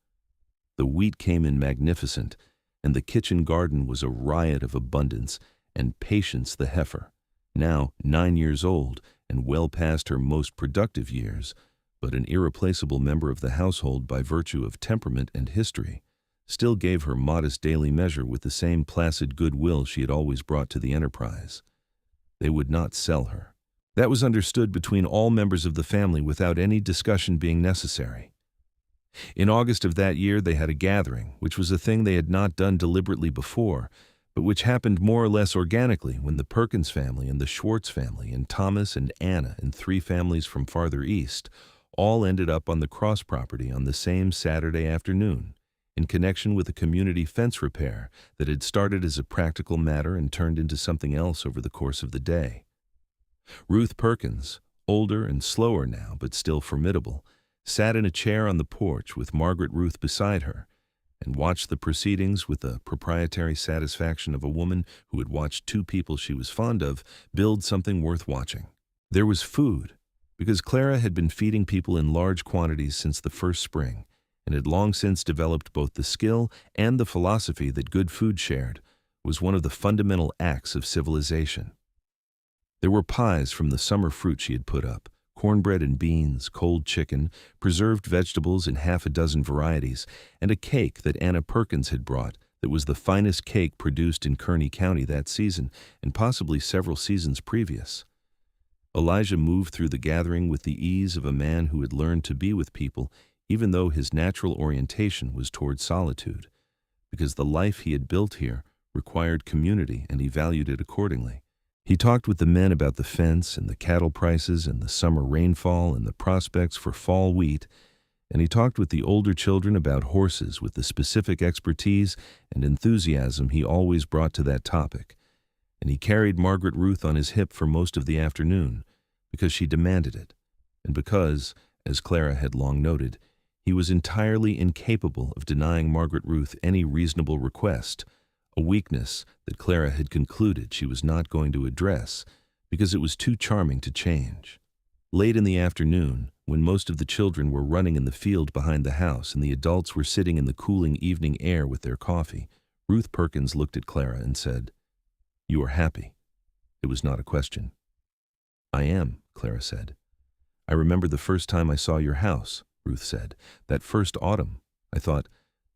The wheat came in magnificent, and the kitchen garden was a riot of abundance, and Patience the heifer, now 9 years old and well past her most productive years, but an irreplaceable member of the household by virtue of temperament and history, still gave her modest daily measure with the same placid goodwill she had always brought to the enterprise. They would not sell her. That was understood between all members of the family without any discussion being necessary. In August of that year they had a gathering, which was a thing they had not done deliberately before, but which happened more or less organically when the Perkins family and the Schwartz family and Thomas and Anna and 3 families from farther east all ended up on the Cross property on the same Saturday afternoon, in connection with a community fence repair that had started as a practical matter and turned into something else over the course of the day. Ruth Perkins, older and slower now but still formidable, sat in a chair on the porch with Margaret Ruth beside her, and watched the proceedings with the proprietary satisfaction of a woman who had watched 2 people she was fond of build something worth watching. There was food, because Clara had been feeding people in large quantities since the first spring, and had long since developed both the skill and the philosophy that good food shared was one of the fundamental acts of civilization. There were pies from the summer fruit she had put up, cornbread and beans, cold chicken, preserved vegetables in half a dozen varieties, and a cake that Anna Perkins had brought that was the finest cake produced in Kearney County that season and possibly several seasons previous. Elijah moved through the gathering with the ease of a man who had learned to be with people, even though his natural orientation was toward solitude, because the life he had built here required community and he valued it accordingly. He talked with the men about the fence and the cattle prices and the summer rainfall and the prospects for fall wheat, and he talked with the older children about horses with the specific expertise and enthusiasm he always brought to that topic. And he carried Margaret Ruth on his hip for most of the afternoon, because she demanded it, and because, as Clara had long noted, he was entirely incapable of denying Margaret Ruth any reasonable request, a weakness that Clara had concluded she was not going to address because it was too charming to change. Late in the afternoon, when most of the children were running in the field behind the house and the adults were sitting in the cooling evening air with their coffee, Ruth Perkins looked at Clara and said, "You are happy." It was not a question. "I am," Clara said. "I remember the first time I saw your house," Ruth said. "That first autumn. I thought,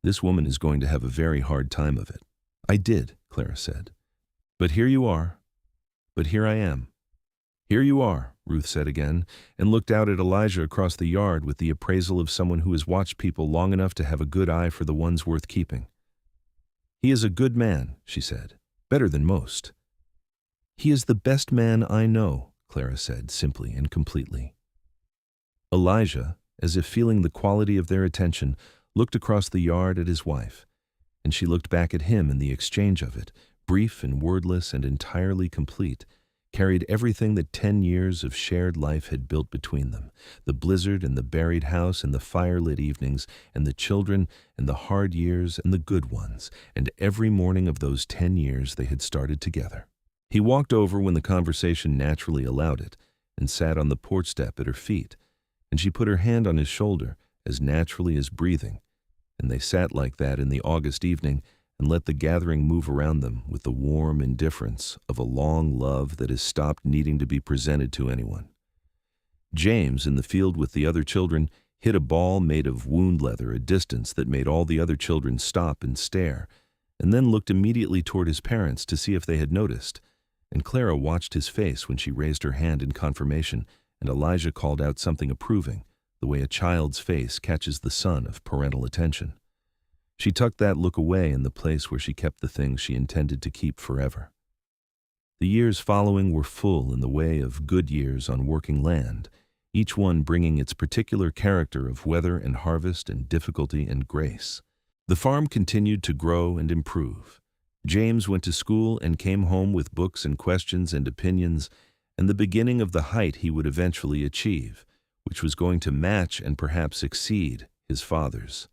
this woman is going to have a very hard time of it." "I did," Clara said. "But here you are. But here I am." "Here you are," Ruth said again, and looked out at Elijah across the yard with the appraisal of someone who has watched people long enough to have a good eye for the ones worth keeping. "He is a good man," she said. "Better than most." "He is the best man I know," Clara said simply and completely. Elijah, as if feeling the quality of their attention, looked across the yard at his wife, and she looked back at him, and the exchange of it, brief and wordless and entirely complete, carried everything that 10 years of shared life had built between them, the blizzard and the buried house and the fire-lit evenings and the children and the hard years and the good ones, and every morning of those 10 years they had started together. He walked over when the conversation naturally allowed it and sat on the porch step at her feet, and she put her hand on his shoulder as naturally as breathing, and they sat like that in the August evening and let the gathering move around them with the warm indifference of a long love that has stopped needing to be presented to anyone. James, in the field with the other children, hit a ball made of wound leather a distance that made all the other children stop and stare, and then looked immediately toward his parents to see if they had noticed, and Clara watched his face when she raised her hand in confirmation, and Elijah called out something approving, the way a child's face catches the sun of parental attention. She tucked that look away in the place where she kept the things she intended to keep forever. The years following were full in the way of good years on working land, each one bringing its particular character of weather and harvest and difficulty and grace. The farm continued to grow and improve. James went to school and came home with books and questions and opinions, and the beginning of the height he would eventually achieve, which was going to match and perhaps exceed his father's.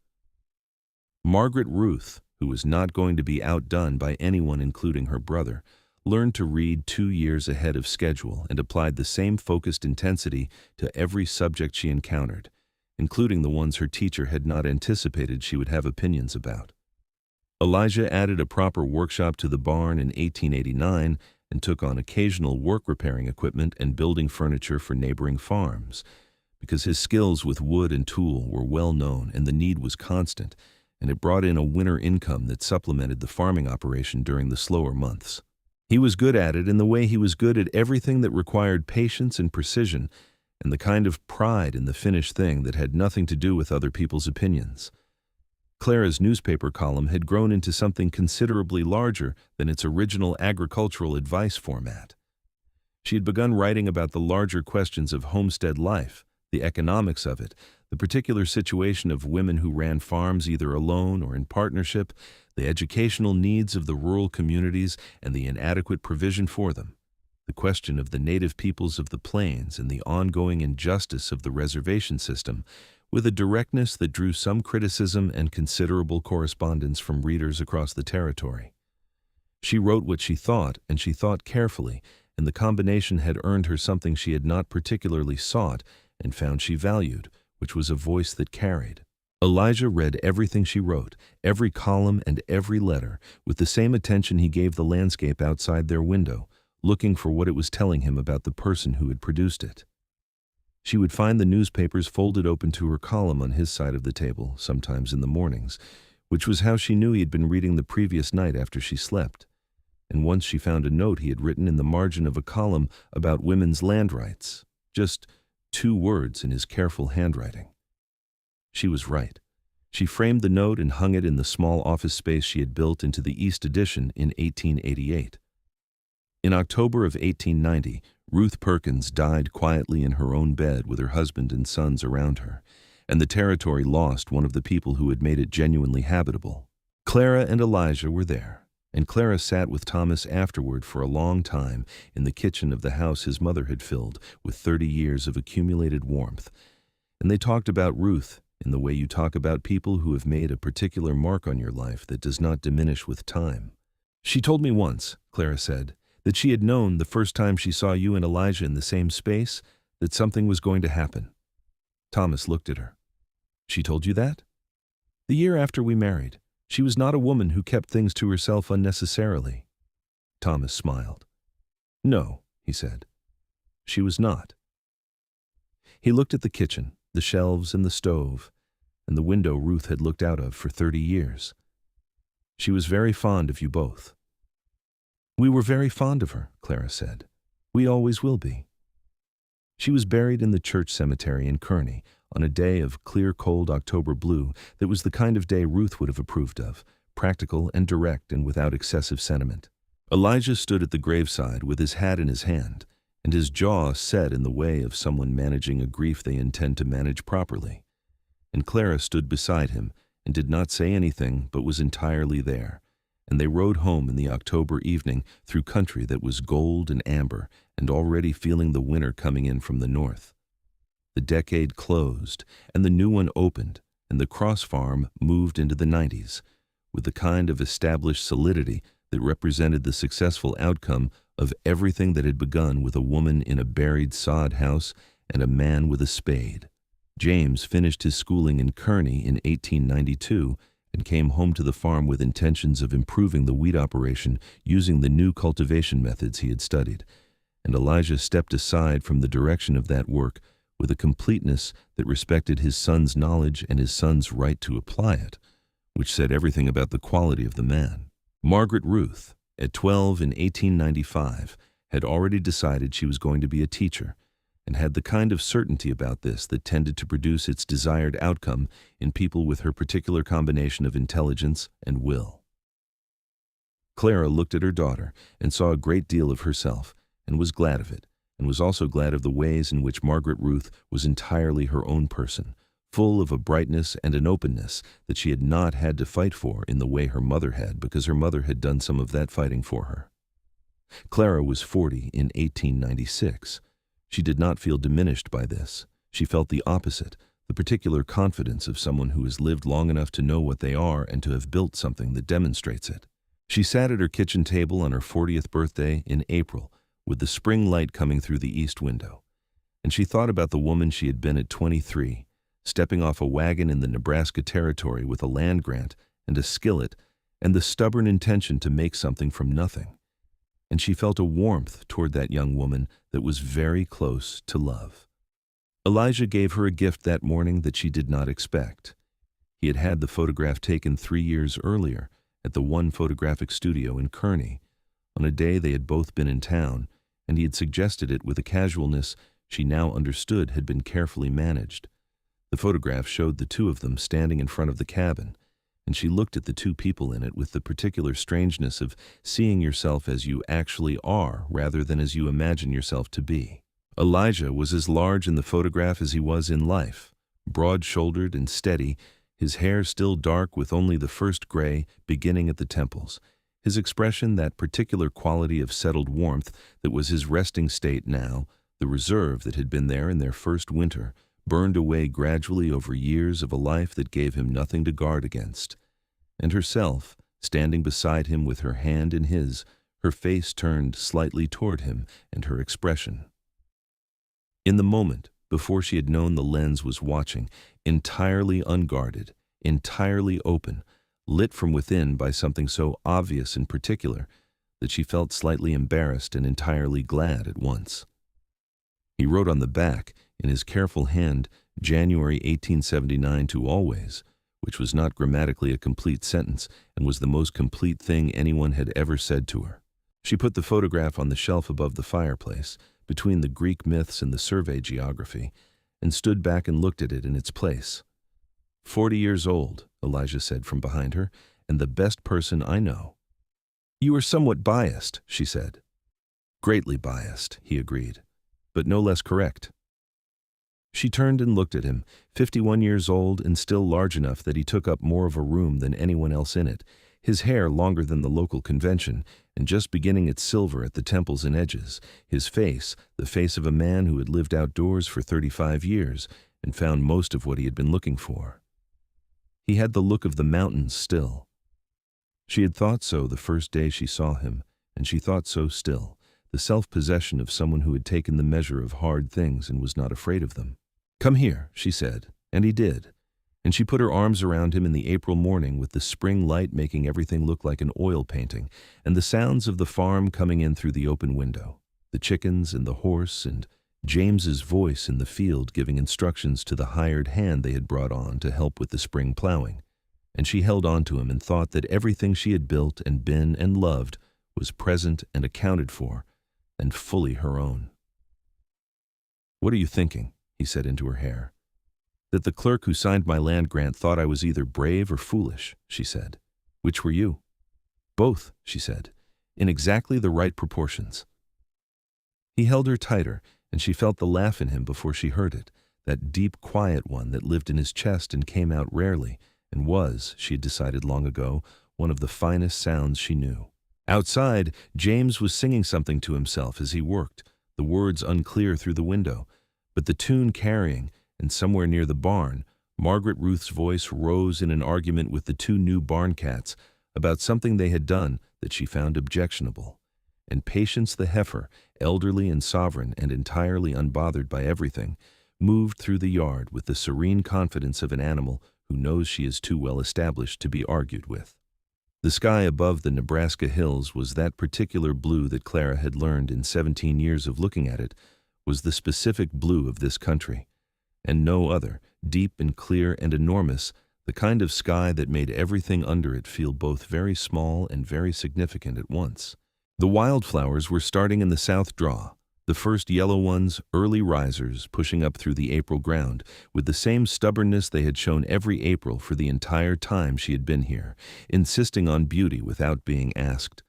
Margaret Ruth, who was not going to be outdone by anyone including her brother, learned to read 2 years ahead of schedule and applied the same focused intensity to every subject she encountered, including the ones her teacher had not anticipated she would have opinions about. Elijah added a proper workshop to the barn in 1889 and took on occasional work repairing equipment and building furniture for neighboring farms, because his skills with wood and tool were well known and the need was constant, and it brought in a winter income that supplemented the farming operation during the slower months. He was good at it in the way he was good at everything that required patience and precision, and the kind of pride in the finished thing that had nothing to do with other people's opinions. Clara's newspaper column had grown into something considerably larger than its original agricultural advice format. She had begun writing about the larger questions of homestead life, the economics of it, the particular situation of women who ran farms either alone or in partnership, the educational needs of the rural communities and the inadequate provision for them, the question of the native peoples of the plains and the ongoing injustice of the reservation system, with a directness that drew some criticism and considerable correspondence from readers across the territory. She wrote what she thought, and she thought carefully, and the combination had earned her something she had not particularly sought and found she valued, which was a voice that carried. Elijah read everything she wrote, every column and every letter, with the same attention he gave the landscape outside their window, looking for what it was telling him about the person who had produced it. She would find the newspapers folded open to her column on his side of the table, sometimes in the mornings, which was how she knew he had been reading the previous night after she slept. and once she found a note he had written in the margin of a column about women's land rights. Just 2 words in his careful handwriting. She was right. She framed the note and hung it in the small office space she had built into the East Addition in 1888. In October of 1890, Ruth Perkins died quietly in her own bed with her husband and sons around her, and the territory lost one of the people who had made it genuinely habitable. Clara and Elijah were there, and Clara sat with Thomas afterward for a long time in the kitchen of the house his mother had filled with 30 years of accumulated warmth, and they talked about Ruth in the way you talk about people who have made a particular mark on your life that does not diminish with time. "She told me once," Clara said, "that she had known the first time she saw you and Elijah in the same space that something was going to happen." Thomas looked at her. "She told you that?" "The year after we married. She was not a woman who kept things to herself unnecessarily." Thomas smiled. "No," he said, "she was not." He looked at the kitchen, the shelves and the stove, and the window Ruth had looked out of for 30 years. "She was very fond of you both." "We were very fond of her," Clara said. "We always will be." She was buried in the church cemetery in Kearney on a day of clear, cold October blue that was the kind of day Ruth would have approved of, practical and direct and without excessive sentiment. Elijah stood at the graveside with his hat in his hand, and his jaw set in the way of someone managing a grief they intend to manage properly. And Clara stood beside him and did not say anything but was entirely there, and they rode home in the October evening through country that was gold and amber and already feeling the winter coming in from the north. The decade closed, and the new one opened, and the Cross Farm moved into the 90s, with the kind of established solidity that represented the successful outcome of everything that had begun with a woman in a buried sod house and a man with a spade. James finished his schooling in Kearney in 1892 and came home to the farm with intentions of improving the wheat operation using the new cultivation methods he had studied, and Elijah stepped aside from the direction of that work with a completeness that respected his son's knowledge and his son's right to apply it, which said everything about the quality of the man. Margaret Ruth, at 12 in 1895, had already decided she was going to be a teacher, and had the kind of certainty about this that tended to produce its desired outcome in people with her particular combination of intelligence and will. Clara looked at her daughter and saw a great deal of herself, and was glad of it, and was also glad of the ways in which Margaret Ruth was entirely her own person, full of a brightness and an openness that she had not had to fight for in the way her mother had, because her mother had done some of that fighting for her. Clara was 40 in 1896. She did not feel diminished by this. She felt the opposite, the particular confidence of someone who has lived long enough to know what they are and to have built something that demonstrates it. She sat at her kitchen table on her 40th birthday in April, with the spring light coming through the east window, and she thought about the woman she had been at 23, stepping off a wagon in the Nebraska territory with a land grant and a skillet and the stubborn intention to make something from nothing. And she felt a warmth toward that young woman that was very close to love. Elijah gave her a gift that morning that she did not expect. He had had the photograph taken 3 years earlier at the One Photographic Studio in Kearney, on a day they had both been in town, and he had suggested it with a casualness she now understood had been carefully managed. The photograph showed the two of them standing in front of the cabin, and she looked at the two people in it with the particular strangeness of seeing yourself as you actually are rather than as you imagine yourself to be. Elijah was as large in the photograph as he was in life, broad-shouldered and steady, his hair still dark with only the first gray beginning at the temples, his expression that particular quality of settled warmth that was his resting state now, the reserve that had been there in their first winter, burned away gradually over years of a life that gave him nothing to guard against. And herself, standing beside him with her hand in his, her face turned slightly toward him, and her expression. In the moment, before she had known the lens was watching, entirely unguarded, entirely open, lit from within by something so obvious and particular that she felt slightly embarrassed and entirely glad at once. He wrote on the back, in his careful hand, January 1879 to always, which was not grammatically a complete sentence and was the most complete thing anyone had ever said to her. She put the photograph on the shelf above the fireplace, between the Greek myths and the survey geography, and stood back and looked at it in its place. 40 years old, Elijah said from behind her, and the best person I know. You are somewhat biased, she said. Greatly biased, he agreed, but no less correct. She turned and looked at him, 51 years old and still large enough that he took up more of a room than anyone else in it, his hair longer than the local convention, and just beginning its silver at the temples and edges, his face, the face of a man who had lived outdoors for 35 years and found most of what he had been looking for. He had the look of the mountains still. She had thought so the first day she saw him, and she thought so still, the self-possession of someone who had taken the measure of hard things and was not afraid of them. Come here, she said, and he did. And she put her arms around him in the April morning with the spring light making everything look like an oil painting, and the sounds of the farm coming in through the open window, the chickens and the horse, and James's voice in the field giving instructions to the hired hand they had brought on to help with the spring plowing. And she held on to him and thought that everything she had built and been and loved was present and accounted for, and fully her own. What are you thinking? He said into her hair. That the clerk who signed my land grant thought I was either brave or foolish, she said. Which were you? Both, she said, in exactly the right proportions. He held her tighter, and she felt the laugh in him before she heard it, that deep, quiet one that lived in his chest and came out rarely, and was, she had decided long ago, one of the finest sounds she knew. Outside, James was singing something to himself as he worked, the words unclear through the window, but the tune carrying, and somewhere near the barn, Margaret Ruth's voice rose in an argument with the two new barn cats about something they had done that she found objectionable. And Patience the heifer, elderly and sovereign and entirely unbothered by everything, moved through the yard with the serene confidence of an animal who knows she is too well established to be argued with. The sky above the Nebraska hills was that particular blue that Clara had learned in 17 years of looking at it, was the specific blue of this country, and no other, deep and clear and enormous, the kind of sky that made everything under it feel both very small and very significant at once. The wildflowers were starting in the south draw, the first yellow ones, early risers, pushing up through the April ground, with the same stubbornness they had shown every April for the entire time she had been here, insisting on beauty without being asked.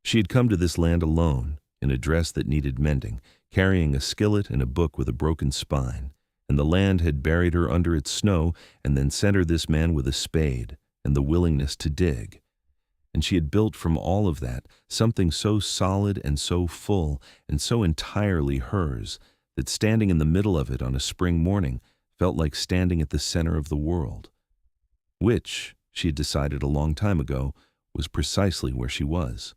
She had come to this land alone, in a dress that needed mending, carrying a skillet and a book with a broken spine, and the land had buried her under its snow and then sent her this man with a spade and the willingness to dig. And she had built from all of that something so solid and so full and so entirely hers that standing in the middle of it on a spring morning felt like standing at the center of the world, which, she had decided a long time ago, was precisely where she was.